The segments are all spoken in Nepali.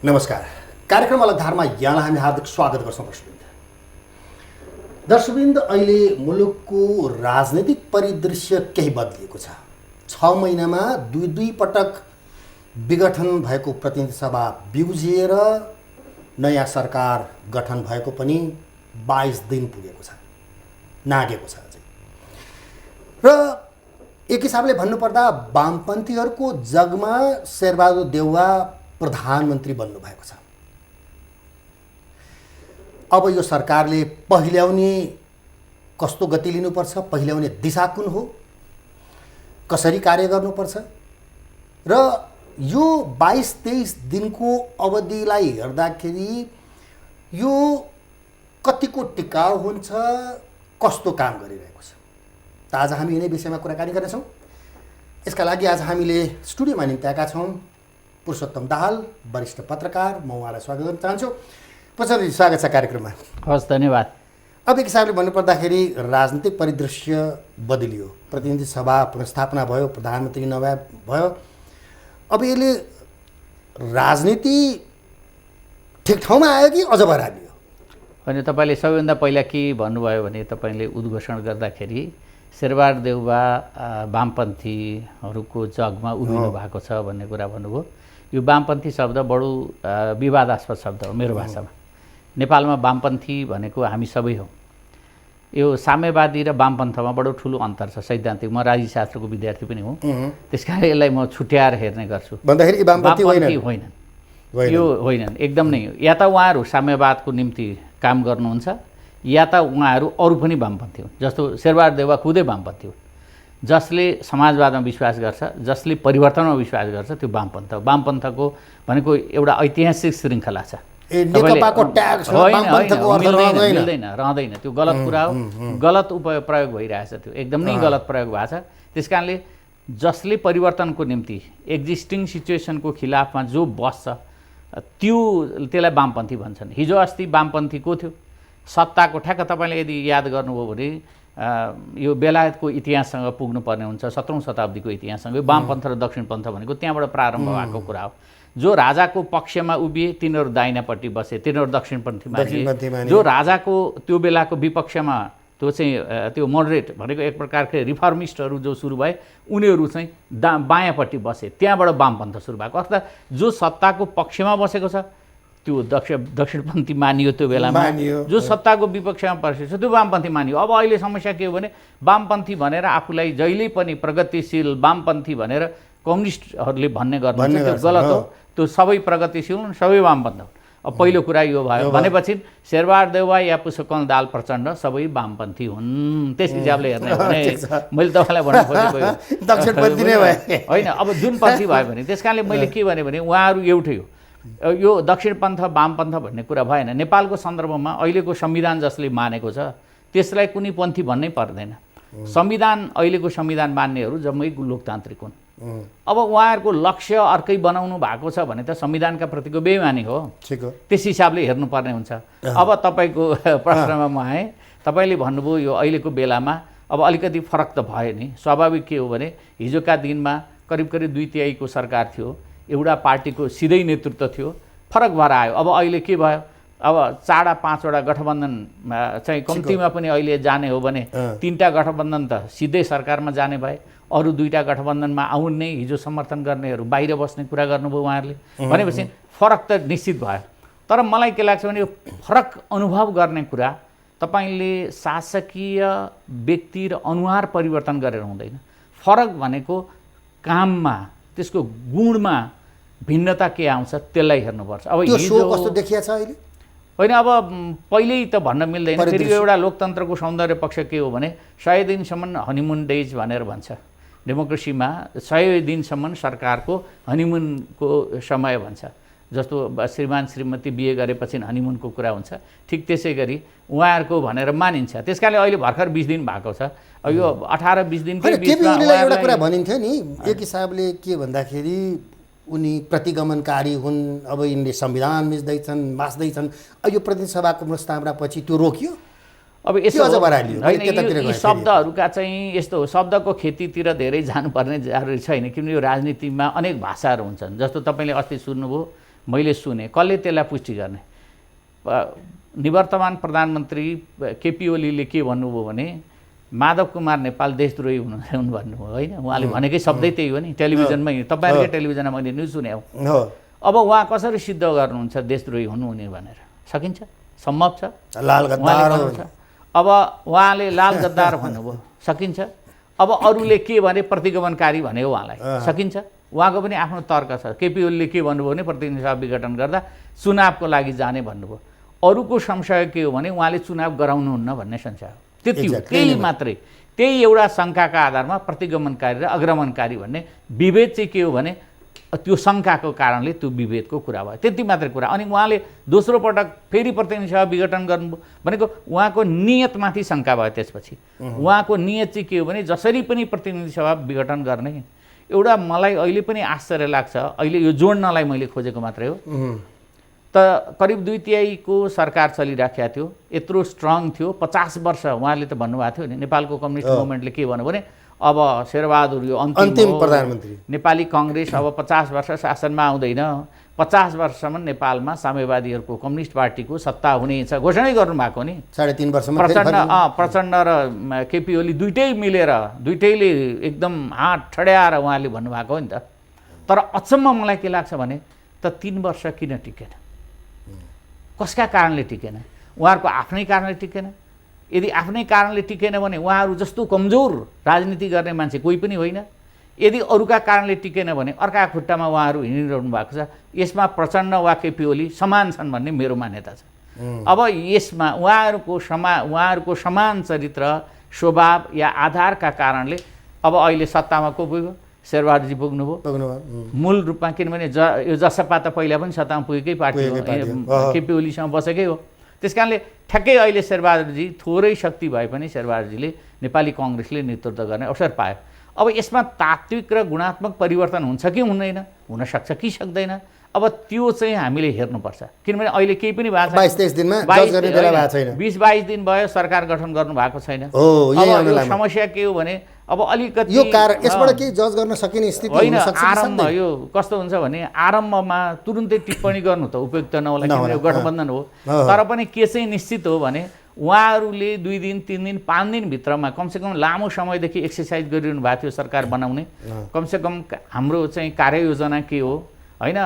नमस्कार। कार्यक्रम अलग धारमा यहाँलाई हामी हार्दिक स्वागत गर्छौँ दर्शकवृन्द। अहिले मुलुकको राजनीतिक परिदृश्य केही बदलिएको छ। 6 महिनामा दुई पटक विघटन भएको प्रतिनिधि सभा बिउजिएर नयाँ सरकार गठन भएको पनि 22 दिन पुगेको छ, नागेको छ अझै। र एक हिसाबले भन्नुपर्दा वामपन्थीहरूको जगमा शेरबहादुर देउवा प्रधानमन्त्री बन्नु भएको छ। अब यो सरकारले पहिल्याउने कस्तो गति लिनुपर्छ, पहिल्याउने दिशा कुन हो, कसरी कार्य गर्नुपर्छ र यो 22-23 दिनको अवधिलाई हेर्दाखेरि यो कतिको टिकाउ हुन्छ, कस्तो काम गरिरहेको छ, त आज हामी यिनै विषयमा कुराकानी गर्नेछौँ। यसका लागि आज हामीले स्टुडियोमा निम्त्याएका छौँ पुरुषोत्तम दाहाल, वरिष्ठ पत्रकार। म उहाँलाई स्वागत गर्न चाहन्छु। पुरुषोत्तमजी, स्वागत छ कार्यक्रममा। हस्, धन्यवाद। अब एक हिसाबले भन्नुपर्दाखेरि राजनीतिक परिदृश्य बदलियो, प्रतिनिधि सभा पुनर्स्थापना भयो, प्रधानमन्त्री नभए भयो। अब यसले राजनीति ठिक ठाउँमा आयो कि अझ बरालियो? अनि तपाईँले सबैभन्दा पहिला के भन्नुभयो भने तपाईँले उद्घोषण गर्दाखेरि शेरबहादुर देउवा वामपन्थीहरूको जगमा उभिनु भएको छ भन्ने कुरा भन्नुभयो। यो वामपन्थी शब्द बडो विवादास्पद शब्द हो मेरो भाषामा। नेपालमा वामपन्थी भनेको हामी सबै हौँ। यो साम्यवादी र वामपन्थमा बडो ठुलो अन्तर छ सैद्धान्तिक। म राजनीतिशास्त्रको विद्यार्थी पनि हुँ, त्यस कारण यसलाई म छुट्याएर हेर्ने गर्छु। भन्दाखेरि वामपन्थी होइनन्, यो होइनन्, एकदम नै। या त उहाँहरू साम्यवादको निम्ति काम गर्नुहुन्छ या त उहाँहरू अरू पनि वामपन्थी हुन्। जस्तो शेरबहादुर देउवा खुदै वामपन्थी हुन्। जसले समाजवादमा विश्वास गर्छ, जसले परिवर्तनमा विश्वास गर्छ, त्यो वामपन्थ हो। वामपन्थको भनेको एउटा ऐतिहासिक श्रृङ्खला छ। रहँदैन, त्यो गलत कुरा हो। गलत प्रयोग भइरहेछ, त्यो एकदम नै गलत प्रयोग भएको छ। त्यस कारणले जसले परिवर्तनको निम्ति एक्जिस्टिङ सिचुएसनको खिलाफमा जो बस्छ त्यसलाई वामपन्थी भन्छन्। हिजो अस्ति वामपन्थी को थियो? सत्ताको ठ्याक्क तपाईँले यदि याद गर्नुभयो भने यो बेलायतको इतिहाससँग पुग्नुपर्ने हुन्छ। 17औं शताब्दीको इतिहाससँग वामपन्थ र दक्षिणपन्थ भनेको त्यहाँबाट प्रारम्भ भएको कुरा हो। जो राजाको पक्षमा उभिए तिनीहरू दाहिनापट्टि बसे, तिनीहरू दक्षिणपन्थी मानिए। जो राजाको त्यो बेलाको विपक्षमा त्यो चाहिँ त्यो मोडरेट भनेको एक प्रकारको रिफर्मिस्टहरू जो सुरु भए उनीहरू चाहिँ बायाँपट्टि बसे, त्यहाँबाट वामपन्थ सुरु भएको। अर्थात् जो सत्ताको पक्षमा बसेको छ त्यो दक्षिणपन्थी मानियो त्यो बेलामा, जो सत्ताको विपक्षमा बसेको छ त्यो वामपन्थी मानियो। अब अहिले समस्या के हो भने वामपन्थी भनेर आफूलाई जहिले पनि प्रगतिशील वामपन्थी भनेर कम्युनिस्टहरूले भन्ने गर्नुहुन्छ, त्यो गलत हो। त्यो सबै प्रगतिशील हुन्, सबै वामपन्थ हुन्। अब पहिलो कुरा यो भयो भनेपछि शेरबहादुर देउवा या पुष्पकमल दाहाल प्रचण्ड सबै वामपन्थी हुन्। त्यस हिसाबले हेर्ने हो भने मैले तपाईँलाई भन्नु खोजेको दक्षिणपन्थी नै भए होइन। अब जुनपन्थी भयो भने त्यस कारणले मैले के भने उहाँहरू एउटै हो। यो दक्षिणपन्थ वामपन्थ भन्ने कुरा भएन। नेपालको सन्दर्भमा अहिलेको संविधान जसले मानेको छ त्यसलाई कुनै पन्थी भन्नै पर्दैन। संविधान अहिलेको संविधान मान्नेहरू जम्मै लोकतान्त्रिक हुन्। अब उहाँहरूको लक्ष्य अर्कै बनाउनु भएको छ भने त संविधानका प्रतिको बेइमानी हो। त्यस हिसाबले हेर्नुपर्ने हुन्छ। अब तपाईँको प्रश्नमा म आएँ, तपाईँले भन्नुभयो यो अहिलेको बेलामा अब अलिकति फरक त भयो नि। स्वाभाविक के हो भने हिजोका दिनमा करिब 2/3 सरकार थियो, एउटा पार्टीको सिधै नेतृत्व थियो, फरक भएर आयो। अब अहिले के भयो? अब 4-5वटा गठबन्धन चाहिँ कम्तीमा पनि अहिले जाने हो भने 3टा गठबन्धन त सिधै सरकारमा जाने भए, अरू 2टा गठबन्धनमा आउनै हिजो समर्थन गर्नेहरू बाहिर बस्ने कुरा गर्नुभयो उहाँहरूले। भनेपछि फरक त निश्चित भयो। तर मलाई के लाग्छ भने यो फरक अनुभव गर्ने कुरा तपाईँले शासकीय व्यक्ति र अनुहार परिवर्तन गरेर हुँदैन। फरक भनेको काममा, त्यसको गुणमा भिन्नता के आउँछ त्यसलाई हेर्नुपर्छ। अब यो शो कस्तो देखिया छ अहिले? होइन, अब पहिल्यै त भन्न मिल्दैन। फेरि यो एउटा लोकतन्त्रको सौन्दर्य पक्ष के हो भने 100 दिनसम्म हनीमुन डेज भनेर भन्छ डेमोक्रेसीमा। 100 दिनसम्म सरकारको हनीमुनको समय भन्छ। जस्तो श्रीमान श्रीमती बिहे गरेपछि हनीमुनको कुरा हुन्छ, ठिक त्यसै गरी उहाँहरूको भनेर मानिन्छ। त्यस कारणले अहिले भर्खर 20 दिन भएको छ। यो 18-20 दिनको एउटा कुरा भनिन्थ्यो नि, एक हिसाबले के भन्दाखेरि उनी प्रतिगमनकारी हुन्, अब यिनले संविधान मिच्दैछन्, मास्दैछन्। यो प्रतिनिधि सभाको प्रस्तावनापछि त्यो रोकियो। अब यसो अझ बढाइलियो होइन, त्यतातिर यी गयो शब्दहरूका चाहिँ यस्तो हो, शब्दको खेतीतिर धेरै जानुपर्ने जरुरी छैन, किनभने यो राजनीतिमा अनेक भाषाहरू हुन्छन्। जस्तो तपाईँले अस्ति सुन्नुभयो, मैले सुने, कसले त्यसलाई पुष्टि गर्ने? निवर्तमान प्रधानमन्त्री केपी ओलीले के भन्नुभयो भने माधव कुमार नेपाल देशद्रोही हुनु भन्नुभयो होइन। उहाँले भनेकै शब्दै त्यही हो नि, टेलिभिजनमै, तपाईँहरूकै टेलिभिजनमा मैले न्युज सुने हो। अब उहाँ कसरी सिद्ध गर्नुहुन्छ देशद्रोही हुनुहुने भनेर? सकिन्छ? सम्भव छ? लाल गद्दार अब उहाँले लाल गद्दार भन्नुभयो, सकिन्छ? अब अरूले के भने प्रतिगमनकारी भन्यो उहाँलाई, सकिन्छ? उहाँको पनि आफ्नो तर्क छ। केपी ओलीले के भन्नुभयो भने प्रतिनिधि सभा विघटन गर्दा चुनावको लागि जाने भन्नुभयो। अरूको संशय के हो भने उहाँले चुनाव गराउनुहुन्न भन्ने संशय हो। त्यति हो, त्यही मात्रै। त्यही एउटा शङ्काका आधारमा प्रतिगमनकारी र अग्रमणकारी भन्ने विभेद चाहिँ के हो भने त्यो शङ्काको कारणले त्यो विभेदको कुरा भयो, त्यति मात्रै कुरा। अनि उहाँले दोस्रो पटक फेरि प्रतिनिधि सभा विघटन गर्नुभयो भनेको उहाँको नियतमाथि शङ्का भयो। त्यसपछि उहाँको नियत चाहिँ के हो भने जसरी पनि प्रतिनिधि सभा विघटन गर्ने। एउटा मलाई अहिले पनि आश्चर्य लाग्छ, अहिले यो जोड्नलाई मैले खोजेको मात्रै हो, त करिब 2/3 सरकार चलिराखेको थियो, यत्रो स्ट्रङ थियो, 50 वर्ष। उहाँले त भन्नुभएको थियो नि, नेपालको कम्युनिस्ट मुभमेन्टले के भन्यो भने अब शेरबहादुर यो अन्तिम प्रधानमन्त्री, नेपाली काङ्ग्रेस अब 50 वर्ष शासनमा आउँदैन, 50 वर्षसम्म नेपालमा साम्यवादीहरूको कम्युनिस्ट पार्टीको सत्ता हुनेछ घोषणै गर्नुभएको नि। 3.5 वर्षमा प्रचण्ड र केपी ओली दुइटै मिलेर, दुइटैले एकदम हात ठड्याएर उहाँले भन्नुभएको हो नि त। तर अचम्म मलाई के लाग्छ भने त 3 वर्ष किन टिकेन? कसका कारणले टिकेन? उहाँहरूको आफ्नै कारणले टिकेन? यदि आफ्नै कारणले टिकेन भने उहाँहरू जस्तो कमजोर राजनीति गर्ने मान्छे कोही पनि होइन। यदि अरूका कारणले टिकेन भने अर्का खुट्टामा उहाँहरू हिँडिरहनु भएको छ। यसमा प्रचण्ड वा केपी ओली समान छन् भन्ने मेरो मान्यता छ। अब यसमा उहाँहरूको समान चरित्र, स्वभाव या आधारका कारणले अब अहिले सत्तामा को पुग्यो? शेरबहादुरजी पुग्नुभयो मूल रूपमा, किनभने यो जसपा त पहिला पनि सत्तामा पुगेकै पार्टी हो, केपी ओलीसँग बसेकै हो। त्यस कारणले ठ्याक्कै अहिले शेरबहादुरजी थोरै शक्ति भए पनि शेरबहादुरजीले नेपाली काङ्ग्रेसले नेतृत्व गर्ने अवसर पायो। अब यसमा तात्विक र गुणात्मक परिवर्तन हुन्छ कि हुँदैन, हुनसक्छ कि सक्दैन, अब त्यो चाहिँ हामीले हेर्नुपर्छ। किनभने अहिले केही पनि भएको छैन, 22-23 दिनमा जज गर्ने बेला भएको छैन, 20-22 दिन भयो सरकार गठन गर्नु भएको छैन। समस्या के हो भने अब अलिकति यो कारण यसबाट केही जज गर्न सकिने स्थिति होइन। आरम्भ यो कस्तो हुन्छ भने आरम्भमा तुरुन्तै टिप्पणी गर्नु त उपयुक्त नहोला, किनभने गठबन्धन हो। तर पनि के चाहिँ निश्चित हो भने उहाँहरूले 2 दिन 3 दिन 5 दिनभित्रमा कमसेकम लामो समयदेखि एक्सर्साइज गरिरहनु भएको थियो सरकार बनाउने। कमसेकम हाम्रो चाहिँ कार्ययोजना के हो होइन,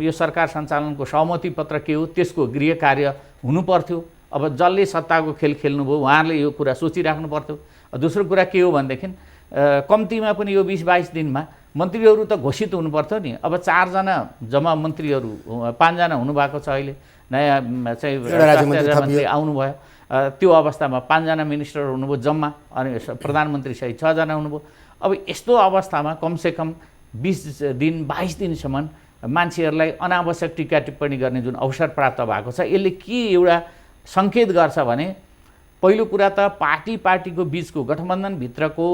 यो सरकार सञ्चालनको सहमति पत्र के हो, त्यसको गृह कार्य हुनु पर्थ्यो। अब जसले सत्ताको खेल खेल्नुभयो उहाँहरूले यो कुरा सोचिराख्नु पर्थ्यो। दोस्रो कुरा के हो भनेदेखि कम्तीमा पनि यो 20-22 दिनमा मन्त्रीहरू त घोषित हुनु पर्थ्यो नि। अब 4 जना जम्मा मन्त्रीहरू, 5 जना हुनुभएको छ अहिले, नयाँ चाहिँ मन्त्री आउनुभयो। त्यो अवस्थामा 5 जना मिनिस्टर हुनुभयो जम्मा, अनि प्रधानमन्त्री सहित 6 जना हुनुभयो। अब यस्तो अवस्थामा कमसेकम 20 दिन 22 दिनसम्म मान्छेहरूलाई अनावश्यक टिका टिप्पणी गर्ने जुन अवसर प्राप्त भएको छ, यसले के एउटा सङ्केत गर्छ भने पहिलो कुरा त पार्टीको बिचको गठबन्धनभित्रको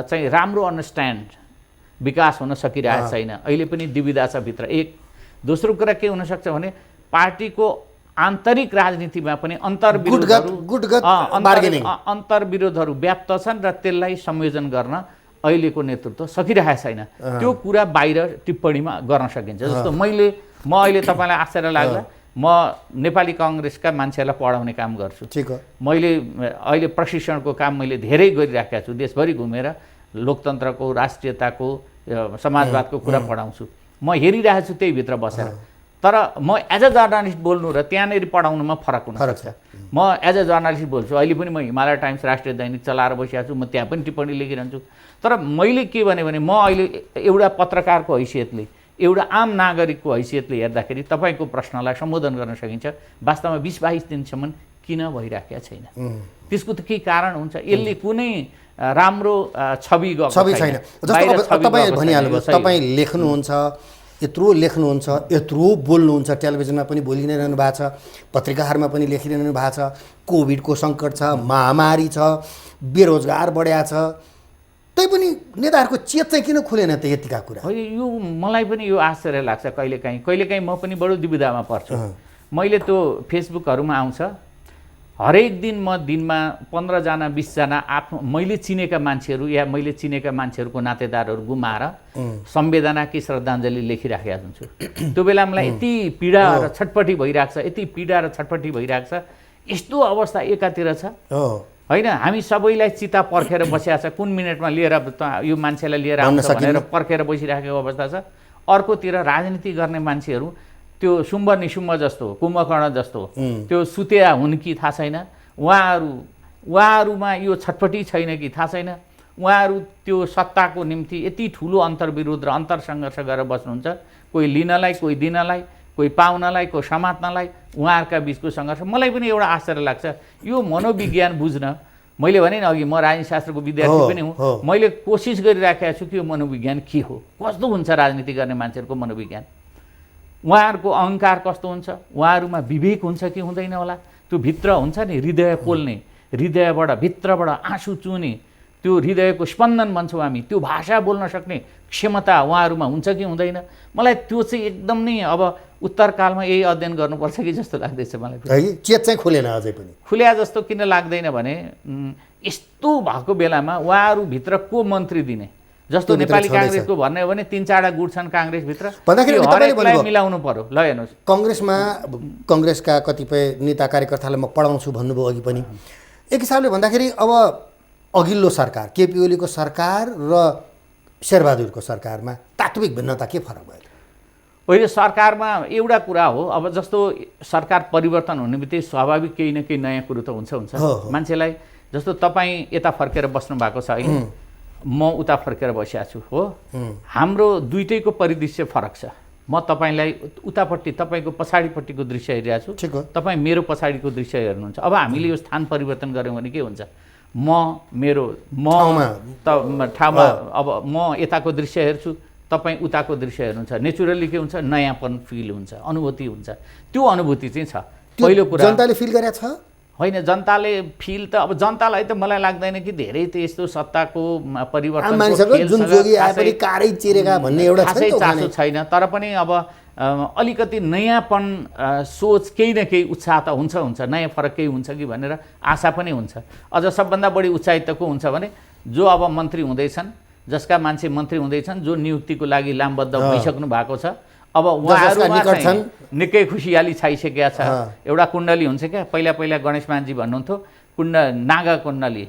चाहिँ राम्रो अन्डरस्ट्यान्ड विकास हुन सकिरहेको छैन, अहिले पनि दुविधा छ भित्र। एक दोस्रो कुरा के हुनसक्छ भने पार्टीको आन्तरिक राजनीतिमा पनि अन्तर्विरोधहरू व्याप्त छन् र त्यसलाई संयोजन गर्न अहिलेको नेतृत्व सकिरहेको छैन। त्यो कुरा बाहिर टिप्पणीमा गर्न सकिन्छ। जस्तो म अहिले तपाईँलाई आश्चर्य लाग्ला, म नेपाली काङ्ग्रेसका मान्छेहरूलाई पढाउने काम गर्छु। मैले अहिले प्रशिक्षणको काम मैले धेरै गरिराखेको छु, देशभरि घुमेर लोकतन्त्रको, राष्ट्रियताको, समाजवादको कुरा पढाउँछु। म हेरिरहेको छु त्यही भित्र बसेर। तर म एज अ जर्नलिस्ट बोल्नु र त्यहाँनिर पढाउनुमा फरक हुनसक्छ। म एज अ जर्नलिस्ट बोल्छु, अहिले पनि म हिमालय टाइम्स राष्ट्रिय दैनिक चलाएर बसिरहेको छु, म त्यहाँ पनि टिप्पणी लेखिरहन्छु। तर मैले के भने म अहिले एउटा पत्रकारको हैसियतले, एउटा आम नागरिकको हैसियतले हेर्दाखेरि तपाईँको प्रश्नलाई सम्बोधन गर्न सकिन्छ। वास्तवमा 20-22 दिनसम्म किन भइराखेको छैन, त्यसको त केही कारण हुन्छ। यसले कुनै राम्रो छवि छैन। जस्तो तपाईँ भनिहाल्नुभयो, तपाईँ लेख्नुहुन्छ, यत्रो लेख्नुहुन्छ, यत्रो बोल्नुहुन्छ, टेलिभिजनमा पनि बोलि नै रहनु भएको छ, पत्रिकाहरूमा पनि लेखिरहनु भएको छ। कोभिडको सङ्कट छ, महामारी छ, बेरोजगार बढ्या छ, तैपनि नेताहरूको चेत चाहिँ किन खुलेन त यतिका कुरा? यो मलाई पनि यो आश्चर्य लाग्छ। कहिलेकाहीँ म पनि बडो दुविधामा पर्छु। मैले त्यो फेसबुकहरूमा आउँछ हरेक दिन म दिनमा 15 जना 20 जना आफ्नो मैले चिनेका मान्छेहरू या मैले चिनेका मान्छेहरूको नातेदारहरू गुमाएर संवेदना कि श्रद्धाञ्जली लेखिराखेका हुन्छु। त्यो बेला मलाई यति पीडा र छटपटी भइरहेको छ, यति पीडा र छटपटी भइरहेको छ। यस्तो अवस्था एकातिर छ होइन, हामी सबैलाई चिता पर्खेर बसिया छ, कुन मिनटमा लिएर यो मान्छेलाई लिएर आउँछ भनेर पर्खेर बसिराखेको अवस्था छ। अर्कोतिर राजनीति गर्ने मान्छेहरू त्यो शुम्भ निशुम्भ जस्तो, कुम्भकर्ण जस्तो त्यो सुतेया हुन् कि थाहा छैन, उहाँहरूमा यो छटपटी छैन कि थाहा छैन। उहाँहरू त्यो सत्ताको निम्ति यति ठुलो अन्तर्विरोध र अन्तरसङ्घर्ष गरेर बस्नुहुन्छ, कोही लिनलाई, कोही दिनलाई, कोही पाउनलाई, कोही समात्नलाई, उहाँहरूका बिचको सङ्घर्ष। मलाई पनि एउटा आश्चर्य लाग्छ यो मनोविज्ञान बुझ्न। मैले भने नि अघि म राजनीतिशास्त्रको विद्यार्थी पनि हुँ, मैले कोसिस गरिराखेको छु कि यो मनोविज्ञान के हो, कस्तो हुन्छ राजनीति गर्ने मान्छेहरूको मनोविज्ञान, उहाँहरूको अहङ्कार कस्तो हुन्छ, उहाँहरूमा विवेक हुन्छ कि हुँदैन होला। त्यो भित्र हुन्छ नि हृदय पोल्ने, हृदयबाट भित्रबाट आँसु चुने, त्यो हृदयको स्पन्दन भन्छौँ हामी, त्यो भाषा बोल्न सक्ने क्षमता उहाँहरूमा हुन्छ कि हुँदैन। मलाई त्यो चाहिँ एकदम नै अब उत्तरकालमा यही अध्ययन गर्नुपर्छ कि जस्तो लाग्दैछ मलाई। चेत चाहिँ खुलेन अझै पनि। खुल्या जस्तो किन लाग्दैन भने यस्तो भएको बेलामा उहाँहरूभित्र को मन्त्री दिने, जस्तो नेपाली काङ्ग्रेसको भन्ने हो भने 3-4 गुट छन् काङ्ग्रेसभित्र, मिलाउनु पर्यो। ल हेर्नुहोस्, कङ्ग्रेसमा कङ्ग्रेसका कतिपय नेता कार्यकर्तालाई म पढाउँछु भन्नुभयो अघि पनि। एक हिसाबले भन्दाखेरि अब अघिल्लो सरकार केपी ओलीको सरकार र शेरबहादुरको सरकारमा तात्विक भिन्नता के फरक भयो? होइन, सरकारमा एउटा कुरा हो, अब जस्तो सरकार परिवर्तन हुने बित्तिकै स्वाभाविक केही न केही नयाँ कुरो त हुन्छ मान्छेलाई। जस्तो तपाईँ यता फर्केर बस्नु भएको छ अहिले, म उता फर्केर बसिया छु हो, हाम्रो दुइटैको परिदृश्य फरक छ। म तपाईँलाई उतापट्टि तपाईँको पछाडिपट्टिको दृश्य हेरिरहेको छु, तपाईँ मेरो पछाडिको दृश्य हेर्नुहुन्छ। अब हामीले यो स्थान परिवर्तन गऱ्यौँ भने के हुन्छ, ठाउँमा अब म यताको दृश्य हेर्छु, तपाईँ उताको दृश्य हेर्नुहुन्छ, नेचुरली के हुन्छ, नयाँपन फिल हुन्छ, अनुभूति हुन्छ। त्यो अनुभूति चाहिँ छ। पहिलो कुरा जनताले फिल गरेको छ होइन, जनताले फिल त अब जनतालाई त मलाई लाग्दैन कि धेरै त यस्तो सत्ताको परिवर्तन चासो छैन। तर पनि अब अलिकति नयाँपन सोच केही न केही उत्साह त हुन्छ, नयाँ फरक केही हुन्छ कि भनेर आशा पनि हुन्छ। अझ सबभन्दा बढी उत्साहित त को हुन्छ भने जो अब मन्त्री हुँदैछन्, जसका मान्छे मन्त्री हुँदैछन्, जो नियुक्तिको लागि लामबद्ध भइसक्नु भएको छ, अब उहाँहरूमा चाहिँ निकै खुसियाली छाइसकेका छ। एउटा कुण्डली हुन्छ क्या, पहिला गणेश मानजी भन्नुहुन्थ्यो नागा कुण्डली,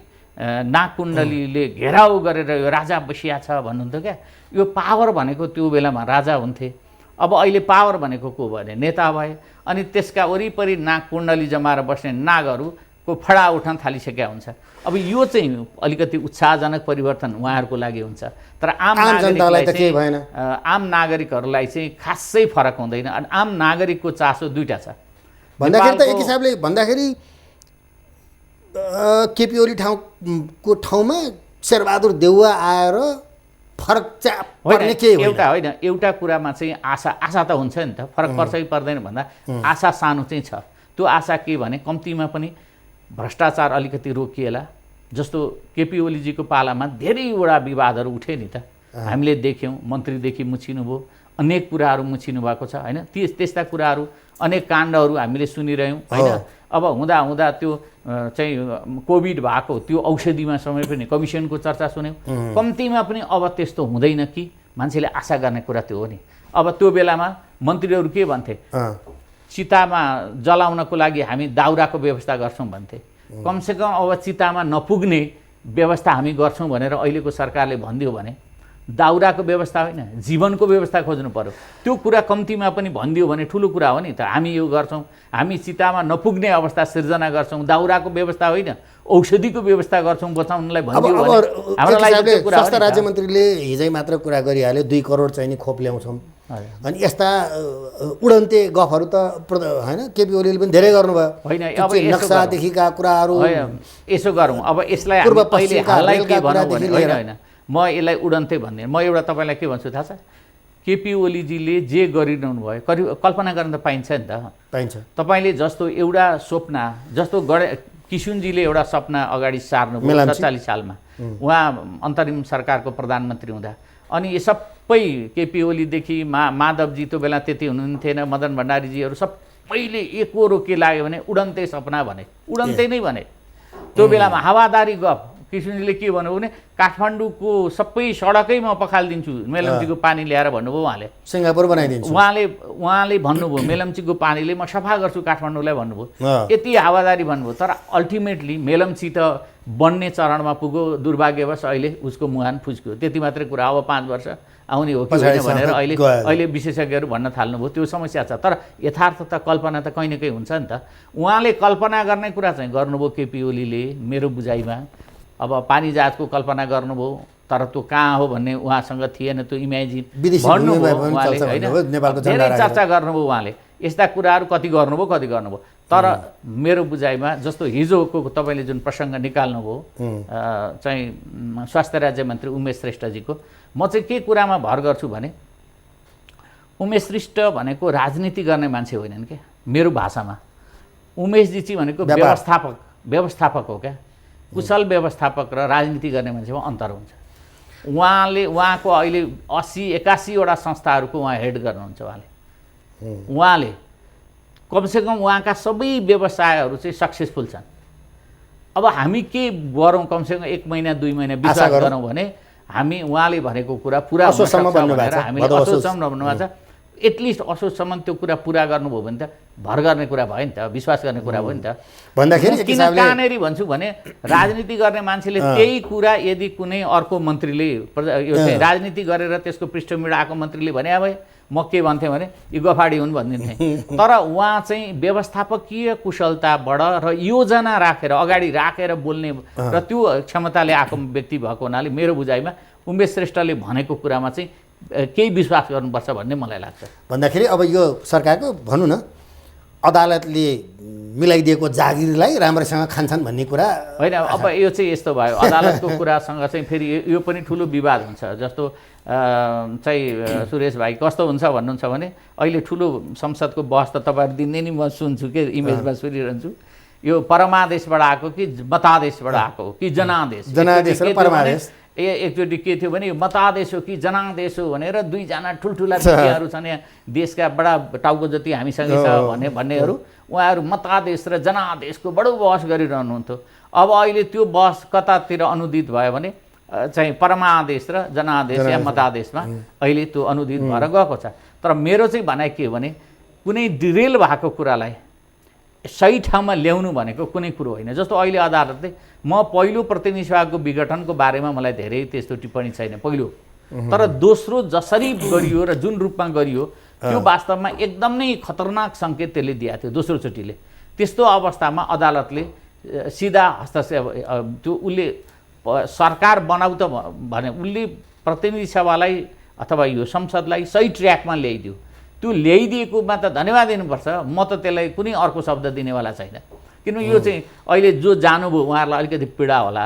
नाग कुण्डलीले घेराउ गरेर यो राजा बसिया छ भन्नुहुन्थ्यो क्या। यो पावर भनेको त्यो बेलामा राजा हुन्थे। अब अहिले पावर भनेको को भने नेता भए, अनि त्यसका वरिपरि नाग कुण्डली जमाएर बस्ने नागहरूको फडा उठ्न थालिसकेका हुन्छ। अब यो चाहिँ अलिकति उत्साहजनक परिवर्तन उहाँहरूको लागि हुन्छ। तर आम नागरिकहरूलाई चाहिँ खासै फरक हुँदैन। अनि आम नागरिकको चासो दुईटा छ भन्दाखेरि त एक हिसाबले भन्दाखेरि केपी ओली ठाउँमा शेरबहादुर देउवा आएर फरक पर्ने के एउटा कुरामा चाहिँ आशा त हुन्छ नि त, फरक पर्छ कि पर्दैन भन्दा आशा सानो चाहिँ छ। त्यो आशा के भने कम्तीमा पनि भ्रष्टाचार अलिकति रोकिएला। जस्तो केपी ओलीजीको पालामा धेरैवटा विवादहरू उठे नि त, हामीले देख्यौँ। मन्त्रीदेखि मुछिनुभयो, अनेक कुराहरू मुछिनु भएको छ होइन। त्यस्ता कुराहरू अनेक काण्डहरू हामीले सुनिरह्यौँ होइन। अब हुँदा त्यो चाहिँ कोभिड भएको त्यो औषधिमा समय पनि कमिसनको चर्चा सुन्यौँ। कम्तीमा पनि अब त्यस्तो हुँदैन कि मान्छेले आशा गर्ने कुरा त्यो हो नि। अब त्यो बेलामा मन्त्रीहरू के भन्थे, चितामा जलाउनको लागि हामी दाउराको व्यवस्था गर्छौँ भन्थे। कमसेकम अब चितामा नपुग्ने व्यवस्था हामी गर्छौँ भनेर अहिलेको सरकारले भनिदियो भने दाउराको व्यवस्था होइन, जीवनको व्यवस्था खोज्नु पर्यो। त्यो कुरा कम्तीमा पनि भनिदियो भने ठुलो कुरा हो नि त। हामी यो गर्छौँ, हामी चितामा नपुग्ने अवस्था सिर्जना गर्छौँ, दाउराको व्यवस्था होइन, औषधिको व्यवस्था गर्छौँ बचाउनलाई भनिदियो भने हाम्रो लागि कुरा। स्वास्थ्य राज्यमन्त्रीले हिजै मात्र कुरा गरिहाल्यो 2 करोड चाहिँ नि खोप ल्याउँछौँ। अनि यस्ता उडन्ते गफहरू त होइन केपी ओलीले पनि धेरै गर्नुभयो होइन। अब नक्सादेखिका कुराहरू यसो गरौँ। अब यसलाई अहिले हाललाई के भनौँ भने होइन, म यसलाई उडन्ते भन्दिनँ। म एउटा तपाईँलाई के भन्छु थाहा छ, केपी ओलीजीले जे गरिरहनु भयो कल्पना गर्न त पाइन्छ नि त, पाइन्छ। तपाईँले जस्तो एउटा स्वप्न, जस्तो किशुनजीले एउटा सपना अगाडि सार्नुभयो 47 सालमा, उहाँ अन्तरिम सरकारको प्रधानमन्त्री हुँदा। अनि यो सबै केपी ओलीदेखि माधवजी त्यो बेला त्यति हुनुहुन्थेन, मदन भण्डारीजीहरू सबैले एकहोरो के लाग्यो भने उडन्ते सपना भने, उडन्ते नै भने। त्यो बेलामा हावादारी गफ किशनजीले के भन्नुभयो भने काठमाडौँको सबै सडकै म पखालिदिन्छु मेलम्चीको पानी ल्याएर भन्नुभयो उहाँले। सिङ्गापुर बनाइदिन्छु उहाँले भन्नुभयो मेलम्चीको पानीले म सफा गर्छु काठमाडौँलाई भन्नुभयो। यति हावादारी भन्नुभयो, तर अल्टिमेटली मेलम्ची त बन्ने चरणमा पुग्यो। दुर्भाग्यवश अहिले उसको मुहान फुस्क्यो, त्यति मात्रै कुरा। अब 5 वर्ष आउने हो कि होइन भनेर अहिले विशेषज्ञहरू भन्न थाल्नुभयो। त्यो समस्या छ, तर यथार्थ त कल्पना त कहीँ न कहीँ हुन्छ नि त। उहाँले कल्पना गर्ने कुरा चाहिँ गर्नुभयो केपी ओलीले मेरो बुझाइमा। अब पानी जहाजको कल्पना गर्नुभयो, तर त्यो कहाँ हो भन्ने उहाँसँग थिएन, त्यो इमेजिन भन्नुभयो उहाँले होइन। धेरै चर्चा गर्नुभयो उहाँले, यस्ता कुराहरू कति गर्नुभयो। तर मेरो बुझाइमा जस्तो हिजोको तपाईँले जुन प्रसङ्ग निकाल्नुभयो चाहिँ स्वास्थ्य राज्य मन्त्री उमेश श्रेष्ठजीको, म चाहिँ के कुरामा भर गर्छु भने उमेश श्रेष्ठ भनेको राजनीति गर्ने मान्छे होइनन् क्या। मेरो भाषामा उमेशजी चाहिँ भनेको व्यवस्थापक हो क्या। कुशल व्यवस्थापक र राजनीति गर्ने मान्छेमा अन्तर हुन्छ। उहाँको अहिले 80-81वटा संस्थाहरूको उहाँ हेड गर्नुहुन्छ। उहाँले कमसेकम उहाँका सबै व्यवसायहरू चाहिँ सक्सेसफुल छन्। अब हामी के गरौँ, कमसेकम 1 महिना 2 महिना विश्वास गरौँ भने हामी उहाँले भनेको कुरा पुरा हामीले असोचसम्म भन्नुभएको छ। एटलिस्ट असोजसम्म त्यो कुरा पुरा गर्नुभयो भने त भर गर्ने कुरा भयो नि त, विश्वास गर्ने कुरा भयो नि त। भन्दाखेरि किन कहाँनेरि भन्छु भने राजनीति गर्ने मान्छेले त्यही कुरा यदि कुनै अर्को मन्त्रीले यो चाहिँ राजनीति गरेर त्यसको पृष्ठभूमिबाट आएको मन्त्रीले भने भए म के भन्थेँ भने यी गफाडी हुन् भनिदिन्थेँ। तर उहाँ चाहिँ व्यवस्थापकीय कुशलताबाट र योजना राखेर अगाडि राखेर बोल्ने र त्यो क्षमताले आएको व्यक्ति भएको हुनाले मेरो बुझाइमा उमेश श्रेष्ठले भनेको कुरामा चाहिँ केही विश्वास गर्नुपर्छ भन्ने मलाई लाग्छ। भन्दाखेरि अब यो सरकारको भनौँ न अदालतले मिलाइदिएको जागिरलाई राम्रोसँग खान्छन् भन्ने कुरा होइन। अब यो चाहिँ यस्तो भयो, अदालतको कुरासँग चाहिँ फेरि यो पनि ठुलो विवाद हुन्छ। जस्तो चाहिँ सुरेश भाइ कस्तो हुन्छ भन्नुहुन्छ भने अहिले ठुलो संसदको बहस त तपाईँहरू दिनै नि म सुन्छु के इमेजमा सुनिरहन्छु। यो परमादेशबाट आएको कि मतादेशबाट आएको कि जनादेश र परमादेश एकचोटि के थियो भने मतादेश हो कि जनादेश हो भनेर दुईजना ठुल्ठुला व्यक्तिहरू छन् यहाँ देशका बडा टाउको जति हामीसँगै छ भन्नेहरू, उहाँहरू मतादेश र जनादेशको बडो बहस गरिरहनुहुन्थ्यो। अब अहिले त्यो बहस कतातिर अनुदित भयो भने चाहिँ परमादेश र जनादेश या मतादेशमा अहिले त्यो अनुदित भएर गएको छ। तर मेरो चाहिँ भनाइ के हो भने कुनै डिरेल भएको कुरालाई सही ठाउँमा ल्याउनु भनेको कुनै कुरो होइन। जस्तो अहिले अदालतले म पहिलो प्रतिनिधि सभाको विघटनको बारेमा मलाई धेरै त्यस्तो टिप्पणी छैन पहिलो, तर दोस्रो जसरी गरियो र जुन रूपमा गरियो त्यो वास्तवमा एकदम नै खतरनाक सङ्केत त्यसले दिएको थियो दोस्रोचोटिले। त्यस्तो अवस्थामा अदालतले सिधा हस्तक्षेप त्यो उसले सरकार बनाऊ त भने उसले प्रतिनिधि सभालाई अथवा यो संसदलाई सही ट्र्याकमा ल्याइदियो। त्यो ल्याइदिएकोमा त धन्यवाद दिनुपर्छ, म त त्यसलाई कुनै अर्को शब्द दिनेवाला छैन। किन यो चाहिँ अहिले जो जानुभयो उहाँहरूलाई अलिकति पीडा होला,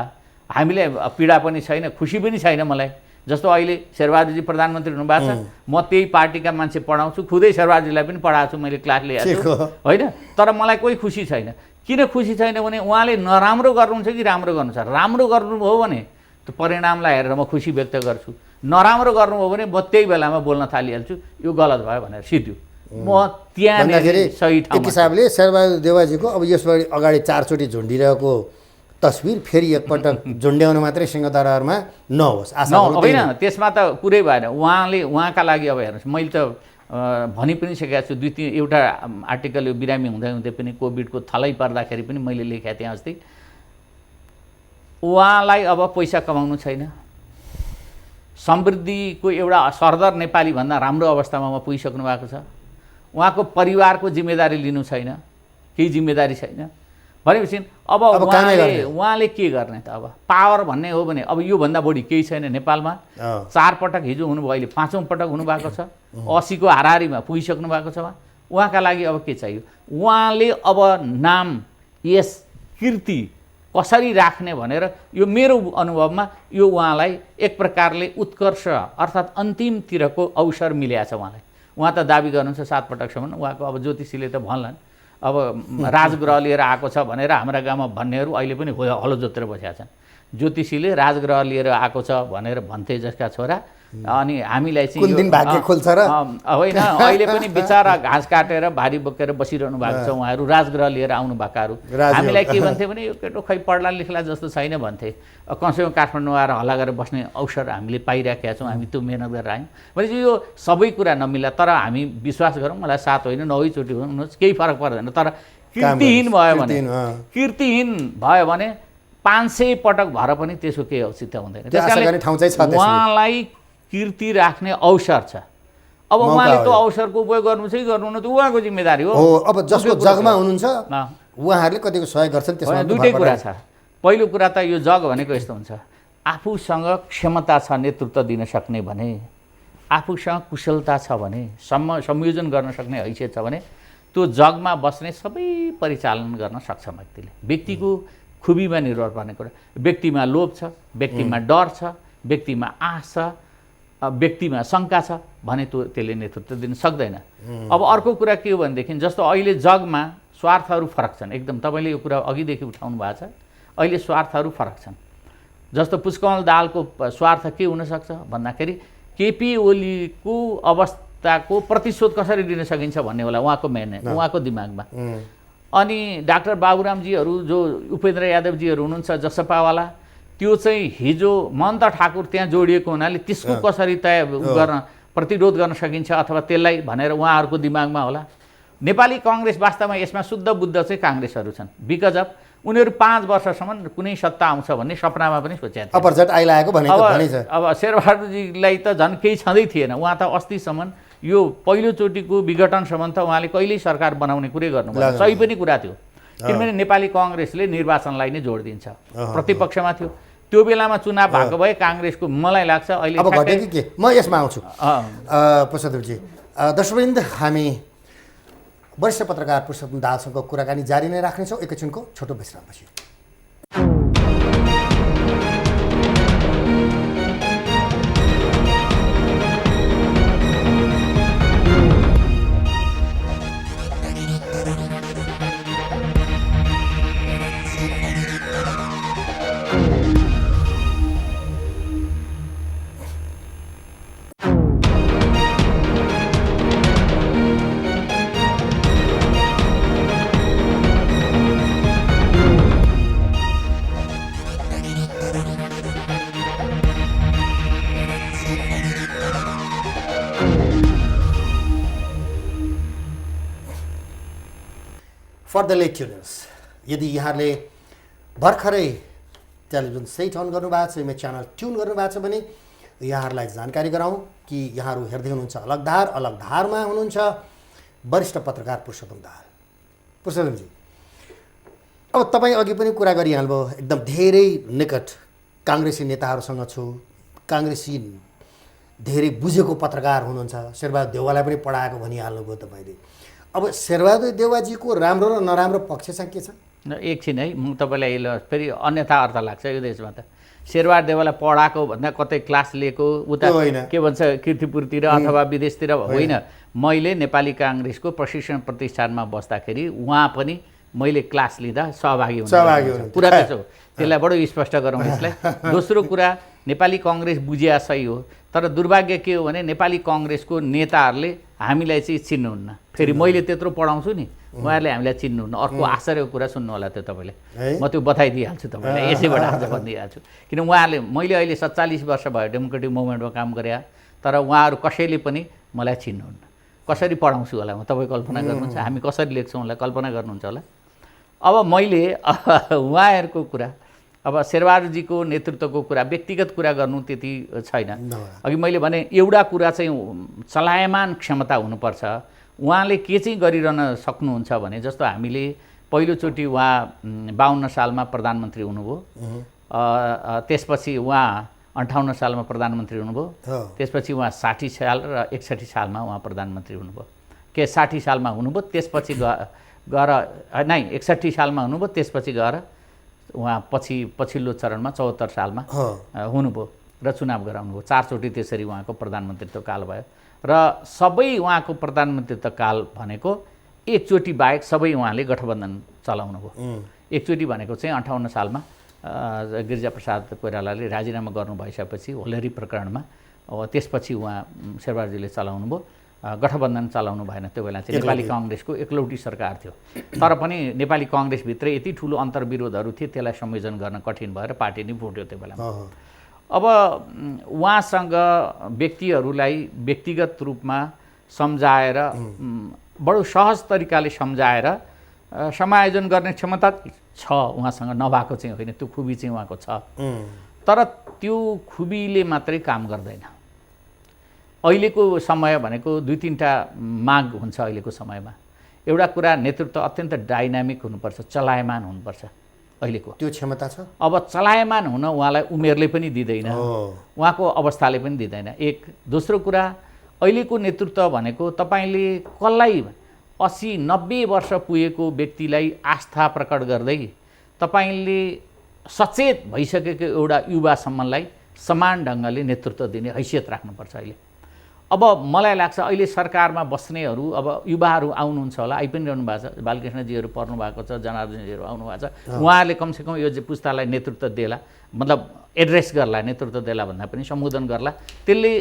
हामीलाई पीडा पनि छैन, खुसी पनि छैन मलाई। जस्तो अहिले शेरबहादुरजी प्रधानमन्त्री हुनुभएको छ, म त्यही पार्टीका मान्छे पढाउँछु, खुदै शेरबहादुरजीलाई पनि पढाएको छु, मैले क्लास लिएको छु होइन। तर मलाई कोही खुसी छैन। किन खुसी छैन भने उहाँले नराम्रो गर्नुहुन्छ कि राम्रो गर्नुहुन्छ। राम्रो गर्नुभयो भने त्यो परिणामलाई हेरेर म खुसी व्यक्त गर्छु, नराम्रो गर्नुभयो भने म त्यही बेलामा बोल्न थालिहाल्छु यो गलत भयो भनेर सिध्यो। म त्यहाँनिर सही ठाउँमा। एक हिसाबले शेरबहादुर देवाजीको अब यसबाट अगाडि 4 चोटि झुन्डिरहेको तस्बिर फेरि एकपटक झुन्ड्याउन मात्रै सिंहदरबारमा नहोस् आशा होइन। त्यसमा त कुरै भएन। उहाँका लागि अब हेर्नुहोस्, मैले त भनि पनि सकेको छु 2-3 एउटा आर्टिकल यो बिरामी हुँदै पनि कोभिडको थलै पर्दाखेरि पनि मैले लेखेको थिएँ अस्ति, उहाँलाई अब पैसा कमाउनु छैन, समृद्धिको एउटा सरदर नेपाली भन्दा राम्रो अवस्थामा उहाँ पुगिसक्नु भएको छ, उहाँको परिवारको जिम्मेदारी लिनु छैन, केही जिम्मेदारी छैन भनेपछि अब उहाँले के गर्ने त। अब पावर भन्ने हो भने अब योभन्दा बढी केही छैन नेपालमा। 4 पटक हिजो हुनुभयो, अहिले 5औं पटक हुनुभएको छ, 80को हाराहारीमा पुगिसक्नु भएको छ। उहाँका लागि अब के चाहियो? उहाँले अब नाम यस कीर्ति कसरी राख्ने भनेर यो मेरो अनुभवमा यो उहाँलाई एक प्रकारले उत्कर्ष अर्थात् अन्तिमतिरको अवसर मिलेको छ उहाँलाई। उहाँ त दाबी गर्नुहुन्छ 7 पटकसम्म। उहाँको अब ज्योतिषीले त भन्लान् अब राजगृह लिएर आएको छ भनेर हाम्रा गाउँमा भन्नेहरू अहिले पनि हलो जोतेर बसेका छन्। ज्योतिषीले राजगृह लिएर आएको छ भनेर भन्थे जसका छोरा अनि हामीलाई चाहिँ कुन दिन भाग्य खोल्छ र? होइन, अहिले पनि बिचारा घाँस काटेर भारी बोकेर बसिरहनु भएको छ उहाँहरू, राजगृह लिएर आउनु भएकाहरू। हामीलाई के भन्थे भने यो केटो खै पढ्ला लेख्ला जस्तो छैन भन्थे, कमसेकम काठमाडौँ आएर हल्ला गरेर बस्ने अवसर हामीले पाइराखेका छौँ, हामी त्यो मेहनत गरेर आयौँ भनेपछि यो सबै कुरा नमिल्ला। तर हामी विश्वास गरौँ, मलाई 7 होइन 9चोटि हुनुहोस् केही फरक पर्दैन, तर कीर्तिहीन भयो भने 500 पटक भएर पनि त्यसको केही औचित्य हुँदैन। त्यसकारणले उहाँलाई कीर्ति राख्ने अवसर छ। अब उहाँले त्यो अवसरको उपयोग गर्नु चाहिँ गर्नु न, त्यो उहाँको जिम्मेदारी हो। अब जसको जगमा हुनुहुन्छ उहाँहरूले कतिको सहयोग गर्छन् त्यसमा दुईटै कुरा छ। पहिलो कुरा त यो जग भनेको यस्तो हुन्छ, आफूसँग क्षमता छ नेतृत्व दिन सक्ने भने, आफूसँग कुशलता छ भने, संयोजन गर्न सक्ने हैसियत छ भने त्यो जगमा बस्ने सबै परिचालन गर्न सक्छ व्यक्तिले। व्यक्तिको खुबीमा निर्भर पर्ने कुरा, व्यक्तिमा लोभ छ, व्यक्तिमा डर छ, व्यक्तिमा आश छ, व्यक्तिमा शङ्का छ भने त्यसले नेतृत्व दिन सक्दैन। अब अर्को कुरा के हो भनेदेखि जस्तो अहिले जगमा स्वार्थहरू फरक छन्, एकदम तपाईँले यो कुरा अघिदेखि उठाउनु भएको छ। अहिले स्वार्थहरू फरक छन्। जस्तो पुष्पकमल दाहालको स्वार्थ के हुनसक्छ भन्दाखेरि केपी ओलीको अवस्थाको प्रतिशोध कसरी दिन सकिन्छ भन्ने होला उहाँको उहाँको दिमागमा। अनि डाक्टर बाबुरामजीहरू जो उपेन्द्र यादवजीहरू हुनुहुन्छ जसपावाला, त्यो चाहिँ हिजो महन्त ठाकुर त्यहाँ जोडिएको हुनाले त्यसको कसरी तय गर्न प्रतिरोध गर्न सकिन्छ अथवा त्यसलाई भनेर उहाँहरूको दिमागमा होला। नेपाली काङ्ग्रेस वास्तवमा यसमा शुद्ध बुद्ध चाहिँ काङ्ग्रेसहरू छन्, बिकज अफ उनीहरू 5 वर्षसम्म कुनै सत्ता आउँछ भन्ने सपनामा पनि सोचेको थिए। अपरजेट आइलागेको भनेको भनिन्छ। अब शेरबहादुरजीलाई त झन् केही छँदै थिएन, उहाँ त अस्तिसम्म यो पहिलोचोटिको विघटनसम्म त उहाँले कहिल्यै सरकार बनाउने कुरै गर्नुभयो, सही पनि कुरा थियो। किनभने नेपाली काङ्ग्रेसले निर्वाचनलाई नै जोड दिन्छ, प्रतिपक्षमा थियो त्यो बेलामा चुनाव भएको भए काङ्ग्रेसको मलाई लाग्छ अहिले अब घट्यो कि के। म यसमा आउँछु पुष्पदेवजी। दर्शकवृन्द, हामी वरिष्ठ पत्रकार पुष्पकमल दाहालसँगको कुराकानी जारी नै राख्नेछौँ एकैछिनको छोटो विश्रामपछि। फर द लेट ट्युनर्स, यदि यहाँले भर्खरै टेलिभिजन सेट अन गर्नुभएको छ, च्यानल ट्युन गर्नुभएको छ भने यहाँहरूलाई जानकारी गराउँ कि यहाँहरू हेर्दै हुनुहुन्छ अलग धार। अलग धारमा हुनुहुन्छ वरिष्ठ पत्रकार पुष्पकमल दाहाल। पुष्पकमलजी, अब तपाईँ अघि पनि कुरा गरिहाल्नुभयो, एकदम धेरै निकट काङ्ग्रेसी नेताहरूसँग छु, काङ्ग्रेसी धेरै बुझेको पत्रकार हुनुहुन्छ, शेरबहादुर देउवालाई पनि पढाएको भनिहाल्नुभयो तपाईँले। अब शेरबहादुर देउवाजीको राम्रो र नराम्रो पक्ष चाहिँ के छ? एकछिन है, म तपाईँलाई फेरि अन्यथा अर्थ लाग्छ यो देशमा त। शेरबहादुर देउवालाई पढाएको भन्दा कतै क्लास लिएको उता के भन्छ किर्तिपुरतिर अथवा विदेशतिर होइन। मैले नेपाली काङ्ग्रेसको प्रशिक्षण प्रतिष्ठानमा बस्दाखेरि उहाँ पनि मैले क्लास लिँदा सहभागी हुनु कुरा त छ, त्यसलाई बडो स्पष्ट गरौँ यसलाई। दोस्रो कुरा, नेपाली काङ्ग्रेस बुझिया सही हो, तर दुर्भाग्य के हो भने नेपाली काङ्ग्रेसको नेताहरूले हामीलाई चाहिँ चिन्नुहुन्न। फेरि मैले त्यत्रो पढाउँछु नि, उहाँहरूले हामीलाई चिन्नुहुन्न। अर्को आश्चर्यको कुरा सुन्नु होला त्यो तपाईँले, म त्यो बताइदिइहाल्छु तपाईँलाई, यसैबाट आज भनिदिइहाल्छु। किन उहाँहरूले, मैले अहिले 47 वर्ष भयो डेमोक्रेटिक मुभमेन्टमा काम गरे, तर उहाँहरू कसैले पनि मलाई चिन्नुहुन्न। कसरी पढाउँछु होला म, तपाईँ कल्पना गर्नुहुन्छ, हामी कसरी लेख्छौँ होला कल्पना गर्नुहुन्छ होला। अब मैले उहाँहरूको कुरा, अब शेरबहादुरजीको नेतृत्वको कुरा, व्यक्तिगत कुरा गर्नु त्यति छैन। अघि मैले भने एउटा कुरा चाहिँ चलायमान क्षमता हुनुपर्छ। उहाँले के चाहिँ गरिरहन सक्नुहुन्छ भने, जस्तो हामीले पहिलोचोटि उहाँ 52 सालमा प्रधानमन्त्री हुनुभयो, त्यसपछि उहाँ 58 सालमा प्रधानमन्त्री हुनुभयो, त्यसपछि उहाँ 60 साल र 61 सालमा उहाँ प्रधानमन्त्री हुनुभयो। के 60 सालमा हुनुभयो, त्यसपछि गएर नै 61 सालमा हुनुभयो, त्यसपछि गएर उहाँ पछिल्लो चरणमा 74 सालमा हुनुभयो र चुनाव गराउनुभयो। 4 चोटि त्यसरी उहाँको प्रधानमन्त्रीत्व काल भयो र सबै उहाँको प्रधानमन्त्रीत्व काल भनेको एकचोटि बाहेक सबै उहाँले गठबन्धन चलाउनु भयो। एकचोटि भनेको चाहिँ 58 सालमा गिरिजाप्रसाद कोइरालाले राजीनामा गर्नु भइसकेपछि होलेरी प्रकरणमा अब त्यसपछि उहाँ शेरबहादुरजीले चलाउनु भयो, गठबन्धन चलाउनु भएन। त्यो बेला चाहिँ नेपाली काङ्ग्रेसको एकलौटी सरकार थियो, तर पनि नेपाली काङ्ग्रेसभित्र यति ठुलो अन्तर्विरोधहरू थिए, त्यसलाई संयोजन गर्न कठिन भएर पार्टी नै फुट्यो त्यो बेलामा। अब उहाँसँग व्यक्तिहरूलाई व्यक्तिगत रूपमा सम्झाएर बडो सहज तरिकाले सम्झाएर समायोजन गर्ने क्षमता छ उहाँसँग, नभएको चाहिँ होइन, त्यो खुबी चाहिँ उहाँको छ। तर त्यो खुबीले मात्रै काम गर्दैन। अहिलेको समय भनेको 2-3टा माग हुन्छ अहिलेको समयमा। एउटा कुरा, नेतृत्व अत्यन्त डाइनामिक हुनुपर्छ, चलायमान हुनुपर्छ। अहिलेको त्यो क्षमता छ। अब चलायमान हुन उहाँलाई उमेरले पनि दिँदैन, उहाँको अवस्थाले पनि दिँदैन। एक। दोस्रो कुरा, अहिलेको नेतृत्व भनेको तपाईँले कसलाई 80-90 वर्ष पुगेको व्यक्तिलाई आस्था प्रकट गर्दै तपाईँले सचेत भइसकेको एउटा युवासम्मलाई समान ढङ्गले नेतृत्व दिने हैसियत राख्नुपर्छ अहिले। अब मलाई लाग्छ अहिले सरकारमा बस्नेहरू, अब युवाहरू आउनुहुन्छ होला, आइ पनि रहनु भएको छ, बालकृष्णजीहरू पढ्नु भएको छ, जनार्दनजीहरू आउनु भएको छ, उहाँहरूले कमसेकम यो पुस्तालाई नेतृत्व देला, मतलब एड्रेस गर्ला, नेतृत्व देला भन्दा पनि सम्बोधन गर्ला, त्यसले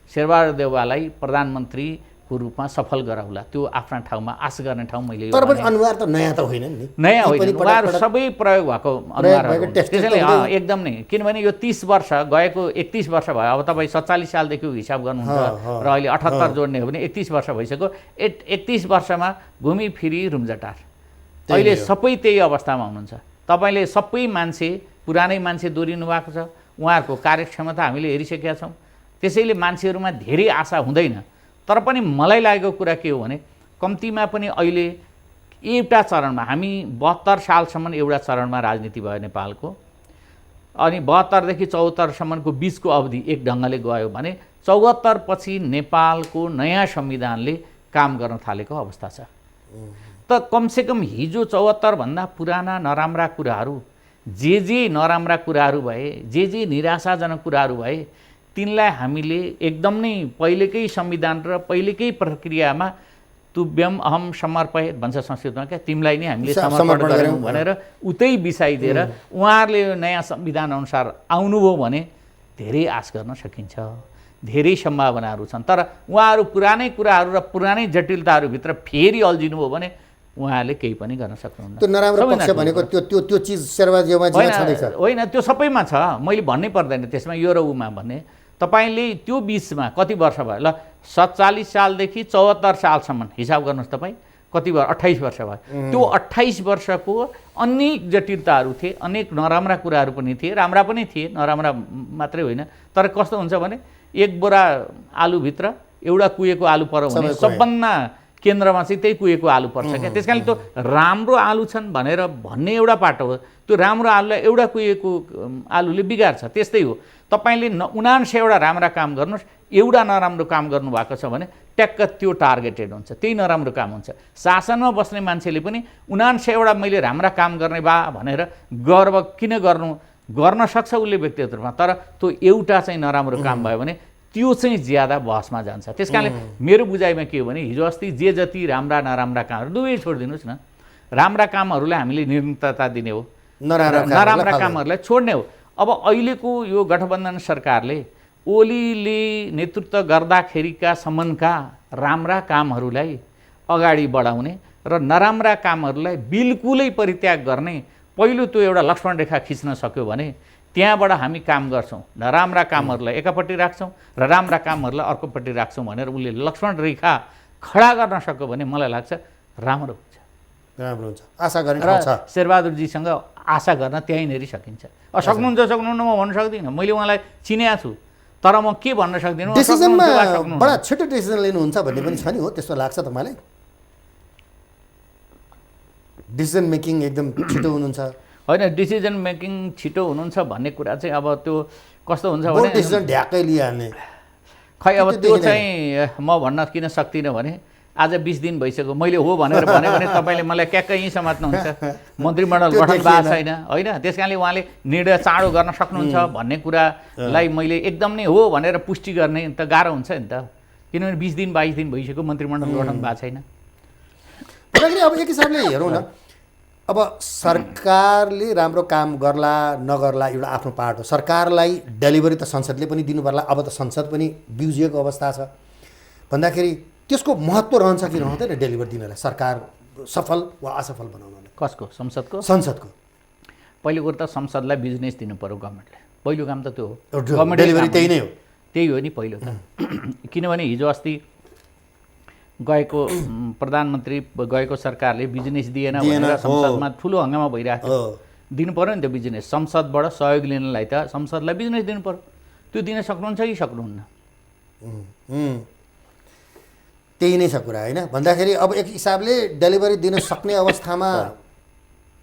शेरबहादुर देउवालाई प्रधानमन्त्रीको रूपमा सफल गराउला। त्यो आफ्ना ठाउँमा आश गर्ने ठाउँ मैले। तर पनि अनुहार त नयाँ त होइन नि, नयाँ होइन, उहाँहरू सबै प्रयोग भएको अनुहारहरू त्यसैले एकदम नै। किनभने यो 30 वर्ष गएको, 31 वर्ष भयो। अब तपाईँ 47 सालदेखि हिसाब गर्नुहुन्छ र अहिले 78 जोड्ने हो भने 31 वर्ष भइसक्यो। 31 वर्षमा घुमिफिरी रुम्जाटार अहिले सबै त्यही अवस्थामा हुनुहुन्छ। तपाईँले सबै मान्छे, पुरानै मान्छे दोहोरिनु भएको छ, उहाँहरूको कार्यक्षमता हामीले हेरिसकेका छौँ। त्यसैले मान्छेहरूमा धेरै आशा हुँदैन। तर पनि मलाई लागेको कुरा के हो भने, कम्तीमा पनि अहिले एउटा चरणमा, हामी 72 सालसम्म एउटा चरणमा राजनीति भयो नेपालको, अनि 72 देखि 74 सम्मको बिचको अवधि एक ढङ्गले गयो भने 74 पछि नेपालको नयाँ संविधानले काम गर्न थालेको अवस्था छ। त कमसेकम हिजो 74 भन्दा पुराना नराम्रा कुराहरू, जे नराम्रा कुराहरू भए, जे निराशाजनक कुराहरू भए, तिनलाई हामीले एकदम नै पहिलेकै संविधान र पहिलेकै प्रक्रियामा तुभ्यम अहम समर्पय भन्छ संस्कृतमा, क्या तिमीलाई नै हामीले समर्पण गऱ्यौँ भनेर उतै बिसाइदिएर उहाँहरूले नयाँ संविधान अनुसार आउनुभयो भने धेरै आश गर्न सकिन्छ, धेरै सम्भावनाहरू छन्। तर उहाँहरू पुरानै कुराहरू र पुरानै जटिलताहरूभित्र फेरि अल्झिनु भयो भने उहाँहरूले केही पनि गर्न सक्नुहुन्न। त्यो नराम्रो पक्ष भनेको त्यो चिज शेरबहादुरमा छँदैछ होइन, त्यो सबैमा छ, मैले भन्नै पर्दैन त्यसमा यो र उमा भन्ने। तपाईँले त्यो बिचमा कति वर्ष भयो ल, 47 सालदेखि 74 सालसम्म हिसाब गर्नुहोस् तपाईँ, कति भयो? 28 वर्ष भयो। त्यो 28 वर्षको अनेक जटिलताहरू थिए, अनेक नराम्रा कुराहरू पनि थिए, राम्रा पनि थिए, नराम्रा मात्रै होइन। तर कस्तो हुन्छ भने, एक बोरा आलुभित्र एउटा कुहेको आलु पर्यो भने सबभन्दा केन्द्रमा चाहिँ त्यही कुहेको आलु पर्छ क्या। त्यस कारणले त्यो राम्रो आलु छन् भनेर भन्ने एउटा पाटो हो, त्यो राम्रो आलुलाई एउटा कुहेको आलुले बिगार्छ। त्यस्तै हो, तपाईँले 79 राम्रा काम गर्नुहोस्, एउटा नराम्रो काम गर्नुभएको छ भने ट्याक्क त्यो टार्गेटेड हुन्छ, त्यही नराम्रो काम हुन्छ। शासनमा बस्ने मान्छेले पनि 79 मैले राम्रा काम गर्ने बा भनेर गर्व किन गर्न सक्छ उसले व्यक्तिगत रूपमा, तर त्यो एउटा चाहिँ नराम्रो काम भयो भने त्यो चाहिँ ज्यादा बहसमा जान्छ। त्यस कारणले मेरो बुझाइमा के हो भने, हिजो अस्ति जे जति राम्रा नराम्रा कामहरू दुवै छोडिदिनुहोस् न, राम्रा कामहरूलाई हामीले निरन्तरता दिने हो, नराम्रा कामहरूलाई छोड्ने हो। अब अहिलेको यो गठबन्धन सरकारले ओलीले नेतृत्व गर्दाखेरिका सम्मका राम्रा कामहरूलाई अगाडि बढाउने र नराम्रा कामहरूलाई बिल्कुलै परित्याग गर्ने पहिलो त्यो एउटा लक्ष्मण रेखा खिच्न सक्यो भने त्यहाँबाट हामी काम गर्छौँ, नराम्रा कामहरूलाई एकापट्टि राख्छौँ र राम्रा कामहरूलाई अर्कोपट्टि राख्छौँ भनेर उसले लक्ष्मण रेखा खडा गर्न सक्यो भने मलाई लाग्छ राम्रो हुन्छ, राम्रो हुन्छ। आशा गर्ने ठाउँ छ। शेरबहादुरजीसँग आशा गर्न त्यहीँनेरि सकिन्छ। सक्नुहुन्छ सक्नुहुन्न म भन्न सक्दिनँ, मैले उहाँलाई चिनेको छु, तर म के भन्न सक्दिनँ। डिसिजनमा बडा छिटो डिसिजन लिनुहुन्छ भन्ने पनि छ नि, हो त्यस्तो लाग्छ तपाईँलाई? डिसिजन मेकिङ एकदम छिटो हुनुहुन्छ? होइन, डिसिजन मेकिङ छिटो हुनुहुन्छ भन्ने कुरा चाहिँ अब त्यो कस्तो हुन्छ भने डिसिजन ढ्याक्कै लिइहाल्ने, खै अब त्यो चाहिँ म भन्न किन सक्दिनँ भने आज 20 दिन भइसक्यो मैले हो भनेर भन्यो भने तपाईँले मलाई क्याक्कै यहीँ समात्नुहुन्छ, मन्त्रीमण्डल गठन भएको छैन होइन। त्यस कारणले उहाँले निर्णय चाँडो गर्न सक्नुहुन्छ भन्ने कुरालाई मैले एकदम नै हो भनेर पुष्टि गर्ने त गाह्रो हुन्छ नि त, किनभने 20 दिन 22 दिन भइसक्यो मन्त्रीमण्डल गठन भएको छैन। अब एक हिसाबले हेरौँ न, अब सरकारले राम्रो काम गर्ला नगर्ला एउटा आफ्नो पार्ट हो। सरकारलाई डेलिभरी त संसदले पनि दिनु पर्ला। अब त संसद पनि बिउजिएको अवस्था छ भन्दाखेरि त्यसको महत्त्व रहन्छ कि रहँदैन डेलिभरी दिनलाई, सरकार सफल वा असफल बनाउनलाई? कसको? संसदको? संसदको। पहिलो कुरो त संसदलाई बिजनेस दिनु पर्यो गभर्मेन्टले, पहिलो काम त त्यो हो। डेलिभरी त्यही नै हो। त्यही हो नि पहिलो त। किनभने हिजो अस्ति गएको प्रधानमन्त्री गएको सरकारले बिजनेस दिएन भनेर संसदमा ठुलो हङ्गामा भइरहेको थियो। दिनु पर्यो नि त्यो बिजनेस। संसदबाट सहयोग लिनलाई त संसदलाई बिजनेस दिनु पर्यो। त्यो दिन सक्नुहुन्छ कि सक्नुहुन्न? त्यही नै छ कुरा होइन। भन्दाखेरि अब एक हिसाबले डेलिभरी दिन सक्ने अवस्थामा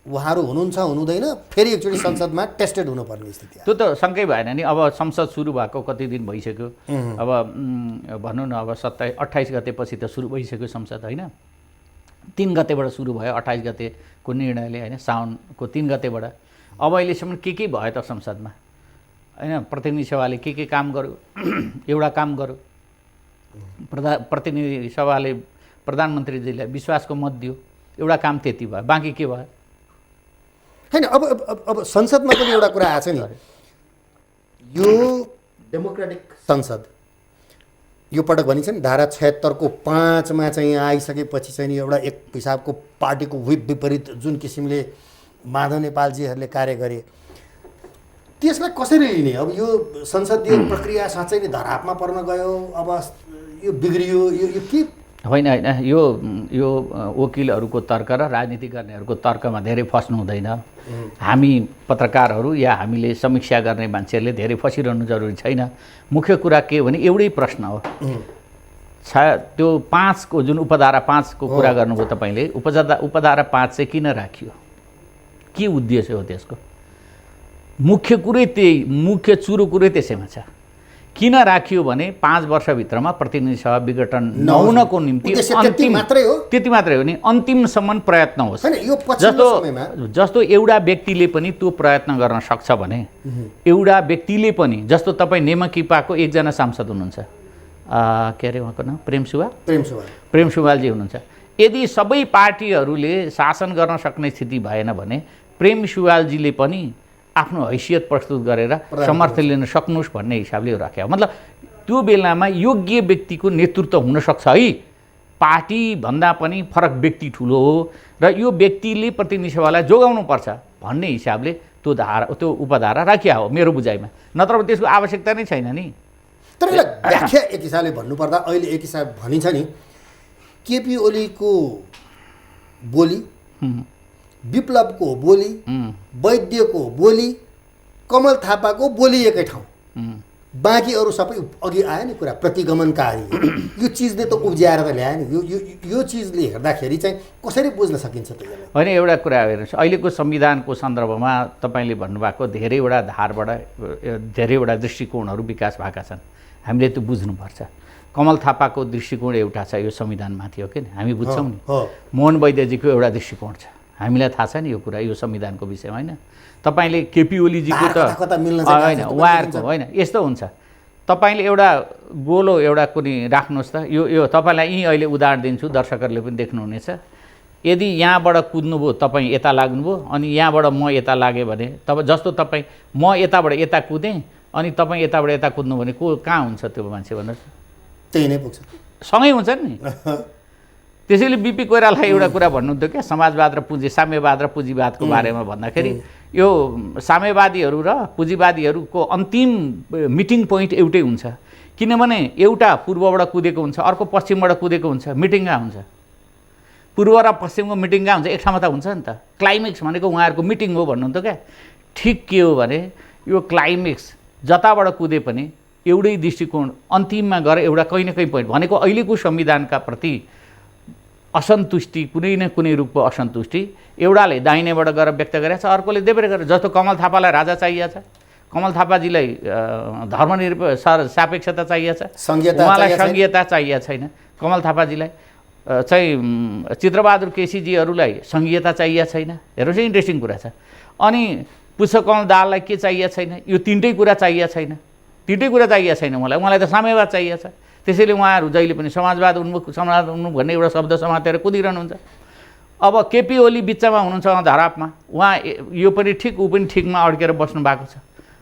उहाँहरू हुनुहुन्छ हुनुहुँदैन, फेरि एकचोटि संसदमा टेस्टेड हुनुपर्ने स्थिति। त्यो त शङ्कै भएन नि। अब संसद सुरु भएको कति दिन भइसक्यो, अब भनौँ न अब 28 गतेपछि त सुरु भइसक्यो संसद होइन। 3 गतेबाट सुरु भयो 28 गतेको निर्णयले होइन, साउनको 3 गतेबाट। अब अहिलेसम्म के भयो त संसदमा होइन? प्रतिनिधि सभाले के काम गर्यो? एउटा काम गर्यो। प्रतिनिधि सभाले प्रधानमन्त्रीजीलाई विश्वासको मत दियो, एउटा काम त्यति भयो, बाँकी के भयो? होइन अब संसदमा पनि एउटा कुरा आएको छ नि, यो डेमोक्रेटिक संसद यो पटक भनिन्छ नि धारा 76 को 5 मा चाहिँ आइसकेपछि चाहिँ एउटा एक हिसाबको पार्टीको विप विपरीत जुन किसिमले माधव नेपालजीहरूले कार्य गरे त्यसलाई कसरी लिने? अब यो संसदीय प्रक्रिया साँच्चै नै धरापमा पर्न गयो, अब यो बिग्रियो, यो के होइन? यो वकिलहरूको तर्क र राजनीति गर्नेहरूको तर्कमा धेरै फस्नु हुँदैन। हामी पत्रकारहरू या हामीले समीक्षा गर्ने मान्छेहरूले धेरै फसिरहनु जरुरी छैन। मुख्य कुरा के हो भने एउटै प्रश्न हो, त्यो 5 को जुन उपधारा 5 को कुरा गर्नुभयो तपाईँले, उपधारा 5 चाहिँ किन राखियो? के उद्देश्य हो त्यसको? मुख्य कुरै त्यही, मुख्य चुरो कुरै त्यसैमा छ। किन राखियो भने 5 वर्षभित्रमा प्रतिनिधि सभा विघटन नहुनको निम्ति त्यति मात्रै हो नि, अन्तिमसम्म प्रयत्न होस्। जस्तो एउटा व्यक्तिले पनि त्यो प्रयत्न गर्न सक्छ भने एउटा व्यक्तिले पनि, जस्तो तपाईँ नेमकिपाको एकजना सांसद हुनुहुन्छ, के अरे उहाँको नाम प्रेम सुवालजी हुनुहुन्छ। यदि सबै पार्टीहरूले शासन गर्न सक्ने स्थिति भएन भने प्रेम सुवालजीले पनि आफ्नो हैसियत प्रस्तुत गरेर समर्थन लिन सक्नुहोस् भन्ने हिसाबले राख्यो। मतलब त्यो बेलामा योग्य व्यक्तिको नेतृत्व हुनसक्छ है, पार्टीभन्दा पनि फरक व्यक्ति ठुलो हो र यो व्यक्तिले प्रतिनिधि सभालाई जोगाउनुपर्छ भन्ने हिसाबले त्यो उपधारा राखिया हो मेरो बुझाइमा। नत्र त्यसको आवश्यकता नै छैन नि। तर यसलाई व्याख्या एक हिसाबले भन्नुपर्दा अहिले एक हिसाब भनिन्छ नि, केपी ओलीको बोली, विप्लवको बोली, वैद्यको बोली, कमल थापाको बोली एकै ठाउँ, बाँकी अरू सबै अघि आयो नि कुरा प्रतिगमनकारी। यो चिजले त उब्ज्याएर त ल्यायो नि। यो चिजले हेर्दाखेरि चाहिँ कसरी बुझ्न सकिन्छ त यसलाई? होइन, एउटा कुरा हेर्नुहोस्, अहिलेको संविधानको सन्दर्भमा तपाईँले भन्नुभएको धेरैवटा धारबाट धेरैवटा दृष्टिकोणहरू विकास भएका छन्। हामीले त्यो बुझ्नुपर्छ। कमल थापाको दृष्टिकोण एउटा छ, यो संविधानमाथि हो कि हामी बुझ्छौँ नि। मोहन वैद्यजीको एउटा दृष्टिकोण छ, हामीलाई थाहा छ नि यो कुरा, यो संविधानको विषयमा होइन। तपाईँले केपी ओलीजीको त होइन, उहाँहरूको होइन, यस्तो हुन्छ। तपाईँले एउटा गोलो एउटा कुनै राख्नुहोस् त, यो तपाईँलाई यहीँ अहिले उदाहरण दिन्छु, दर्शकहरूले पनि देख्नुहुनेछ। यदि यहाँबाट कुद्नुभयो, तपाईँ यता लाग्नुभयो, अनि यहाँबाट म यता लागेँ भने जस्तो तपाईँ म यताबाट यता कुदेँ अनि तपाईँ यताबाट यता कुद्नु भने कहाँ हुन्छ त्यो मान्छे भन्नुहोस्? त्यही नै पुग्छ, सँगै हुन्छ नि। त्यसैले बिपी कोइरालालाई एउटा कुरा भन्नुहुन्थ्यो क्या, समाजवाद र साम्यवाद र पुँजीवादको बारेमा भन्दाखेरि यो साम्यवादीहरू र पुँजीवादीहरूको अन्तिम मिटिङ पोइन्ट एउटै हुन्छ। किनभने एउटा पूर्वबाट कुदेको हुन्छ, अर्को पश्चिमबाट कुदेको हुन्छ, मिटिङ कहाँ हुन्छ? पूर्व र पश्चिमको मिटिङ कहाँ हुन्छ? एक ठाउँमा त हुन्छ नि त। क्लाइमेक्स भनेको उहाँहरूको मिटिङ हो भन्नुहुन्थ्यो क्या। ठिक के हो भने यो क्लाइमेक्स जताबाट कुदे पनि एउटै दृष्टिकोण अन्तिममा गएर एउटा कहीँ न कहीँ पोइन्ट भनेको अहिलेको संविधानका प्रति असन्तुष्टि, कुनै न कुनै रूपको असन्तुष्टि एउटाले दाहिनेबाट गएर व्यक्त गरेको छ, अर्कोले देब्रे गरेर। जस्तो कमल थापालाई राजा चाहिएको छ, कमल थापाजीलाई सापेक्षता चाहिएको छ, उहाँलाई सङ्घीयता चाहिएको छैन। कमल थापाजीलाई चाहिँ चित्रबहादुर केसीजीहरूलाई सङ्घीयता चाहिएको छैन। हेर्नुहोस्, इन्ट्रेस्टिङ कुरा छ। अनि पुष्पकमल दाहाललाई के चाहिएको छैन? यो तिनटै कुरा चाहिएको छैन, उहाँलाई त साम्यवाद चाहिएको छ। त्यसैले उहाँहरू जहिले पनि समाजवाद उन्मुख भन्ने एउटा शब्द समातेर कुदिरहनुहुन्छ। अब केपी ओली बिचमा हुनुहुन्छ उहाँ धरापमा, उहाँ यो पनि ठिक ऊ पनि ठिकमा अड्केर बस्नु भएको छ।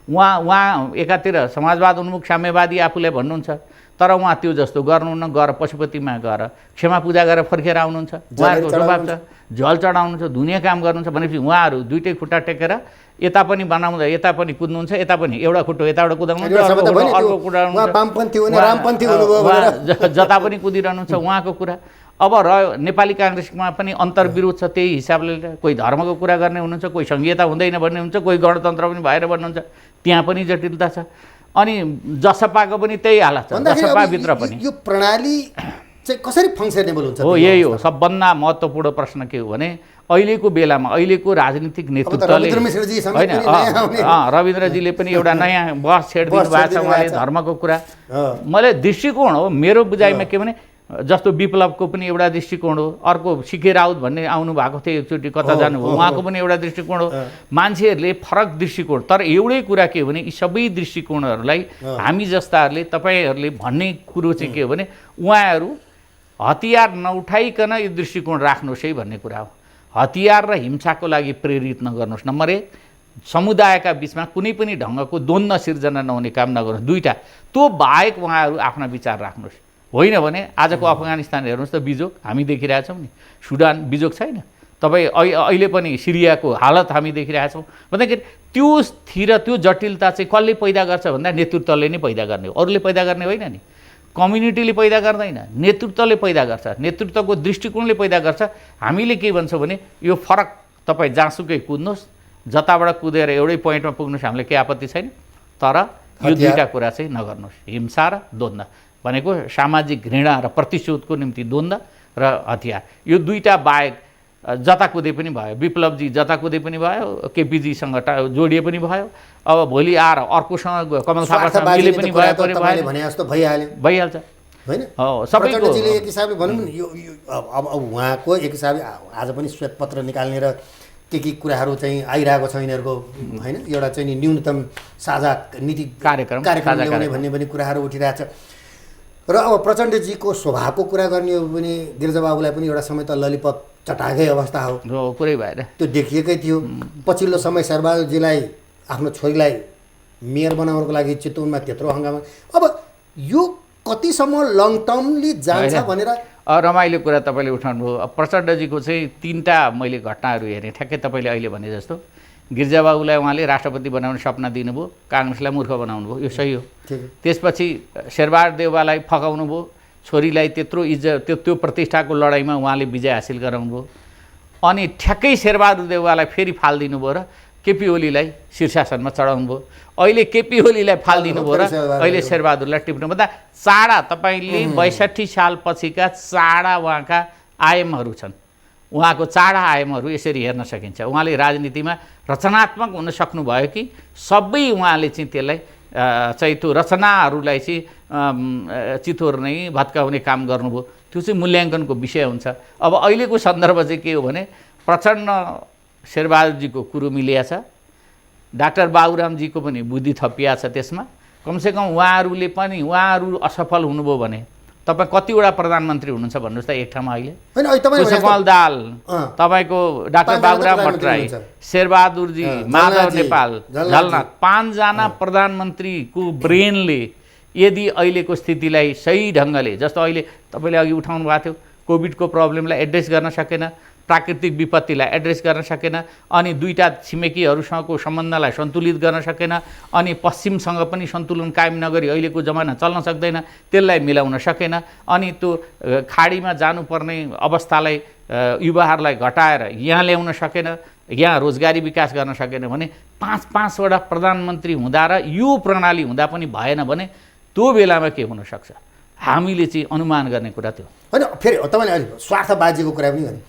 उहाँ एकातिर समाजवाद उन्मुख साम्यवादी आफूलाई भन्नुहुन्छ, तर उहाँ त्यो जस्तो गर्नुहुन्न, गएर पशुपतिमा गएर क्षमा पूजा गरेर फर्केर आउनुहुन्छ। उहाँहरूको स्वभाव छ झल चढाउनुहुन्छ, दुनियाँ काम गर्नुहुन्छ भनेपछि उहाँहरू दुइटै खुट्टा टेकेर यता पनि बनाउँदा यता पनि कुद्नुहुन्छ, यता पनि एउटा खुट्टो यताबाट कुदाउनुहुन्छ, अर्को कुदाउनुहुन्छ, जता पनि कुदिरहनुहुन्छ उहाँको कुरा। अब रह्यो नेपाली काङ्ग्रेसमा पनि अन्तर्विरोध छ, त्यही हिसाबले कोही धर्मको कुरा गर्ने हुनुहुन्छ, कोही सङ्घीयता हुँदैन भन्ने हुन्छ, कोही गणतन्त्र पनि भएर भन्नुहुन्छ, त्यहाँ पनि जटिलता छ। अनि जसपाको पनि त्यही हालत छ, जसपाभित्र पनि यो प्रणाली चाहिँ कसरी फङ्सनेबल हुन्छ हो। यही हो सबभन्दा महत्त्वपूर्ण प्रश्न के हो भने अहिलेको बेलामा अहिलेको राजनीतिक नेतृत्वले होइन, रविन्द्रजीले पनि एउटा नयाँ बस छेडिदिनु भएको छ उहाँले धर्मको कुरा। मैले दृष्टिकोण हो मेरो बुझाइमा के भने जस्तो विप्लवको पनि एउटा दृष्टिकोण हो, अर्को सिके राउत भन्ने आउनु भएको थियो एकचोटि कता जानुभयो, उहाँको पनि एउटा दृष्टिकोण हो। मान्छेहरूले फरक दृष्टिकोण, तर एउटै कुरा के हो भने यी सबै दृष्टिकोणहरूलाई हामी जस्ताहरूले तपाईँहरूले भन्ने कुरो चाहिँ के हो भने उहाँहरू हतियार नउठाइकन यो दृष्टिकोण राख्नुहोस् है भन्ने कुरा हो। हतियार र हिंसाको लागि प्रेरित नगर्नुहोस्। नम्बर 1, समुदायका बिचमा कुनै पनि ढङ्गको द्वन्द्व सिर्जना नहुने काम नगर्नुहोस्। 2टा त्यो बाहेक उहाँहरू आफ्ना विचार राख्नुहोस्। होइन भने आजको अफगानिस्तान हेर्नुहोस् त बिजोग हामी देखिरहेछौँ नि, सुडान बिजोग छैन, तपाईँ अहिले पनि सिरियाको हालत हामी देखिरहेछौँ। भन्दाखेरि त्योतिर त्यो जटिलता चाहिँ कसले पैदा गर्छ भन्दा नेतृत्वले नै पैदा गर्ने हो, अरूले पैदा गर्ने होइन नि, कम्युनिटीले पैदा गर्दैन, नेतृत्वले पैदा गर्छ, नेतृत्वको दृष्टिकोणले पैदा गर्छ। हामीले के भन्छौँ भने यो फरक तपाईँ जहाँसुकै कुद्नुहोस्, जताबाट कुदेर एउटै पोइन्टमा पुग्नुहोस्, हामीलाई केही आपत्ति छैन, तर यो दुईवटा कुरा चाहिँ नगर्नुहोस्। हिंसा र द्वन्द्व भनेको सामाजिक घृणा र प्रतिशोधको निम्ति द्वन्द्व र हतियार, यो दुईटा बाहेक जता कुदे पनि भयो, विप्लवजी जता कुदे पनि भयो, केपीजीसँग जोडिए पनि भयो, अब भोलि आएर अर्कोसँग कमल थापासँग मिले पनि भइहाल्छ होइन। सबैको एक हिसाबले भनौँ न यो अब उहाँको एक हिसाबले आज पनि श्वेतपत्र निकाल्ने र के कुराहरू चाहिँ आइरहेको छ यिनीहरूको होइन, एउटा चाहिँ नि न्यूनतम साझा नीति कार्यक्रम ल्याउने भन्ने पनि कुराहरू उठिरहेछ। र अब प्रचण्डजीको स्वभावको कुरा गर्ने हो भने गिरिजाबाबुलाई पनि एउटा समय त ललिपप चटाएकै अवस्था हो, पुरै भएर त्यो देखिएकै थियो। पछिल्लो समय शेरबहादुरजीलाई आफ्नो छोरीलाई मेयर बनाउनको लागि चितवनमा त्यत्रो हङ्गामा, अब यो कतिसम्म लङ टर्मली जान्छ भनेर रमाइलो कुरा तपाईँले उठाउनु भयो। प्रचण्डजीको चाहिँ 3टा मैले घटनाहरू हेरेँ, ठ्याक्कै तपाईँले अहिले भने जस्तो। गिरिजाबाबुलाई उहाँले राष्ट्रपति बनाउने सपना दिनुभयो, काङ्ग्रेसलाई मूर्ख बनाउनु भयो, यो सही हो। त्यसपछि शेरबहादुर देउवालाई फकाउनु भयो, छोरीलाई त्यत्रो इज्जत त्यो प्रतिष्ठाको लडाइँमा उहाँले विजय हासिल गराउनु भयो। अनि ठ्याक्कै शेरबहादुर देउवालाई फेरि फालिदिनु भयो र केपी ओलीलाई शीर्षासनमा चढाउनु भयो। अहिले केपी ओलीलाई फालिदिनु भयो र अहिले शेरबहादुरलाई टिप्नु भन्दा चाडा तपाईँले 62 साल पछिका चाडा उहाँका आयामहरू छन्, उहाँको चाडा आयामहरू यसरी हेर्न सकिन्छ। उहाँले राजनीतिमा रचनात्मक हुन सक्नुभयो कि सबै उहाँले चाहिँ त्यसलाई चाहिँ त्यो रचनाहरूलाई चाहिँ चितोर्ने भत्काउने काम गर्नुभयो, त्यो चाहिँ मूल्याङ्कनको विषय हुन्छ। अब अहिलेको सन्दर्भ चाहिँ के हो भने प्रचण्ड शेरबहादुरजीको कुरो मिलिया छ, डाक्टर बाबुरामजीको पनि बुद्धि थपिया छ त्यसमा। कमसेकम उहाँहरूले पनि उहाँहरू असफल हुनुभयो भने तपाईँ कतिवटा प्रधानमन्त्री हुनुहुन्छ भन्नुहोस् त एक ठाउँमा अहिले? पुष्पकमल दाहाल, तपाईँको डाक्टर बाबुराम भट्टराई, शेरबहादुरजी, माधव नेपाल, झलनाथ, 5 जना प्रधानमन्त्रीको ब्रेनले यदि अहिलेको स्थितिलाई सही ढङ्गले, जस्तो अहिले तपाईँले अघि उठाउनु भएको थियो कोभिडको प्रब्लमलाई एड्रेस गर्न सकेन, प्राकृतिक विपत्तिलाई एड्रेस गर्न सकेन, अनि 2टा छिमेकीहरूसँगको सम्बन्धलाई सन्तुलित गर्न सकेन, अनि पश्चिमसँग पनि सन्तुलन कायम नगरी अहिलेको जमाना चल्न सक्दैन, त्यसलाई मिलाउन सकेन, अनि त्यो खाडीमा जानुपर्ने अवस्थालाई युवाहरूलाई घटाएर यहाँ ल्याउन सकेन, यहाँ रोजगारी विकास गर्न सकेन भने 5-5वटा प्रधानमन्त्री हुँदा र यो प्रणाली हुँदा पनि भएन भने त्यो बेलामा के हुनसक्छ हामीले चाहिँ अनुमान गर्ने कुरा त्यो होइन। फेरि तपाईँले अहिले स्वार्थबाजीको कुरा पनि भने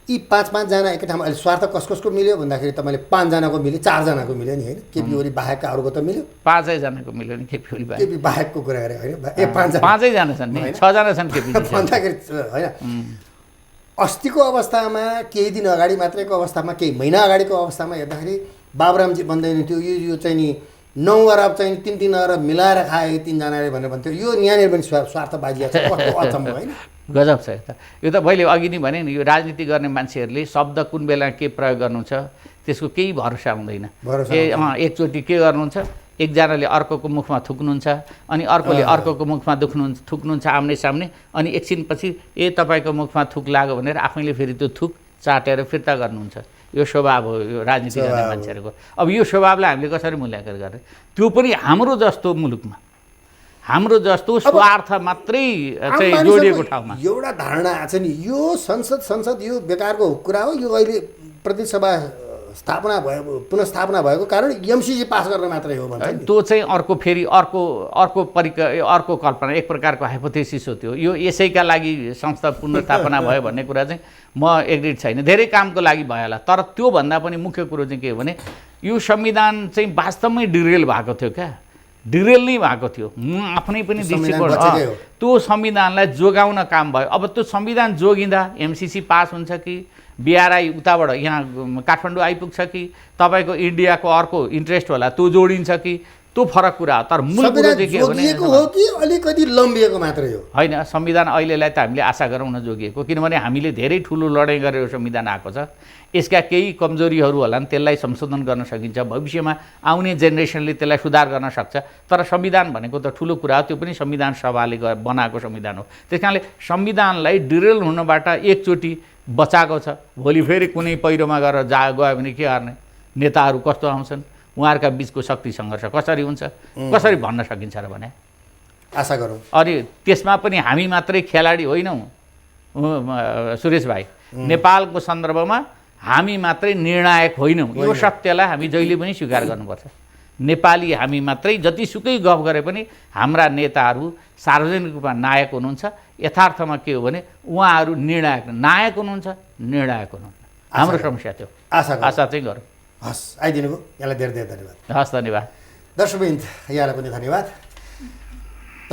यी 5-5 जना एकै ठाउँमा अहिले स्वार्थ कसको मिल्यो भन्दाखेरि तपाईँले 5 जनाको मिल्यो, 4 जनाको मिल्यो नि होइन, केपी ओली बाहेकका अरूको त मिल्यो, 5 जनाको मिल्यो नि केपी ओली बाहेक, केपी बाहेकको कुरा गरे होइन, 5 जना छन् नि, 6 जना छन् केपी भन्दाखेरि होइन। अस्तिको अवस्थामा केही दिन अगाडि मात्रैको अवस्थामा, केही महिना अगाडिको अवस्थामा हेर्दाखेरि बाबुरामजी भन्दैन थियो यो चाहिँ नि 9 अरब चाहिँ 3-3 अरब मिलाएर खाए 3 जनाले भनेर भन्थ्यो। यो यहाँनिर पनि स्वार्थबाजी छ, कस्तो अचम्म होइन। गजब छ यो त मैले अघि नै भने नि यो राजनीति गर्ने मान्छेहरूले शब्द कुन बेला के प्रयोग गर्नुहुन्छ त्यसको केही भरोसा हुँदैन। एकचोटि के गर्नुहुन्छ, एकजनाले अर्कोको मुखमा थुक्नुहुन्छ अनि अर्कोले अर्कोको मुखमा थुक्नुहुन्छ आम्ने सामने, अनि एकछिनपछि तपाईँको मुखमा थुक लाग्यो भनेर आफैले फेरि त्यो थुक चाटेर फिर्ता गर्नुहुन्छ। यो स्वभाव हो यो राजनीति गर्ने मान्छेहरूको। अब यो स्वभावलाई हामीले कसरी मूल्याङ्कन गर्ने? त्यो पनि हाम्रो जस्तो मुलुकमा, हाम्रो जस्तो स्वार्थ मात्रै चाहिँ जोडिएको ठाउँमा एउटा धारणा छ नि, यो संसद यो बेकारको कुरा हो, यो अहिले प्रतिसभा पुनस्थापना भएको कारण एमसिसी पास गर्न मात्रै हो भन्छ। त्यो चाहिँ अर्को कल्पना, एक प्रकारको हाइपोथेसिस हो त्यो। यो यसैका लागि संस्था पुनर्स्थापना भयो भन्ने कुरा चाहिँ म एग्रिड छैन। धेरै कामको लागि भयो होला, तर त्योभन्दा पनि मुख्य कुरो चाहिँ के हो भने यो संविधान चाहिँ वास्तवमै डिरेल भएको थियो क्या, डिरेल नै भएको थियो। म आफ्नै पनि दृष्टिकोण त्यो संविधानलाई जोगाउन काम भयो। अब त्यो संविधान जोगिँदा एमसिसी पास हुन्छ कि बिआरआई उताबाट यहाँ काठमाडौँ आइपुग्छ कि तपाईँको इन्डियाको अर्को इन्ट्रेस्ट होला त्यो जोडिन्छ कि, त्यो फरक कुरा हो। तर मूल कुरो चाहिँ के हो भने अलिकति लम्बिएको मात्रै हो होइन। संविधान अहिलेलाई त हामीले आशा गरौँ न जोगिएको, किनभने हामीले धेरै ठुलो लडाइँ गरेर संविधान आएको छ। यसका केही कमजोरीहरू होला नि, त्यसलाई संशोधन गर्न सकिन्छ। भविष्यमा आउने जेनेरेसनले त्यसलाई सुधार गर्न सक्छ। तर संविधान भनेको त ठुलो कुरा हो, त्यो पनि संविधान सभाले बनाएको संविधान हो। त्यस कारणले संविधानलाई डिरेल हुनबाट एकचोटि बचाएको छ। भोलि फेरि कुनै पहिरोमा गएर गयो भने के गर्ने? नेताहरू कस्तो आउँछन्, उहाँहरूका बिचको शक्ति सङ्घर्ष कसरी हुन्छ, कसरी भन्न सकिन्छ र भने आशा गरौँ। अनि त्यसमा पनि हामी मात्रै खेलाडी होइनौँ सुरेश भाइ। नेपालको सन्दर्भमा हामी मात्रै निर्णायक होइनौँ, यो सत्यलाई हामी जहिले पनि स्वीकार गर्नुपर्छ। नेपाली हामी मात्रै जतिसुकै गफ गरे पनि हाम्रा नेताहरू सार्वजनिक रूपमा नायक हुनुहुन्छ। यथार्थमा के हो भने उहाँहरू निर्णायक नायक हुनुहुन्छ, निर्णायक हुनुहुन्छ। हाम्रो समस्या थियो। आशा चाहिँ गरौँ। हस्, आइदिनु भयो, यहाँलाई धेरै धेरै धन्यवाद। हस्, धन्यवाद दर्शकवृन्द, यहाँलाई पनि धन्यवाद। त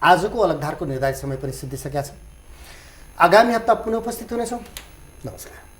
आजको अलगधारको निर्धारित समय पनि सिद्धिसकेका छ। आगामी हप्ता पुनः उपस्थित हुनेछौँ। नमस्कार।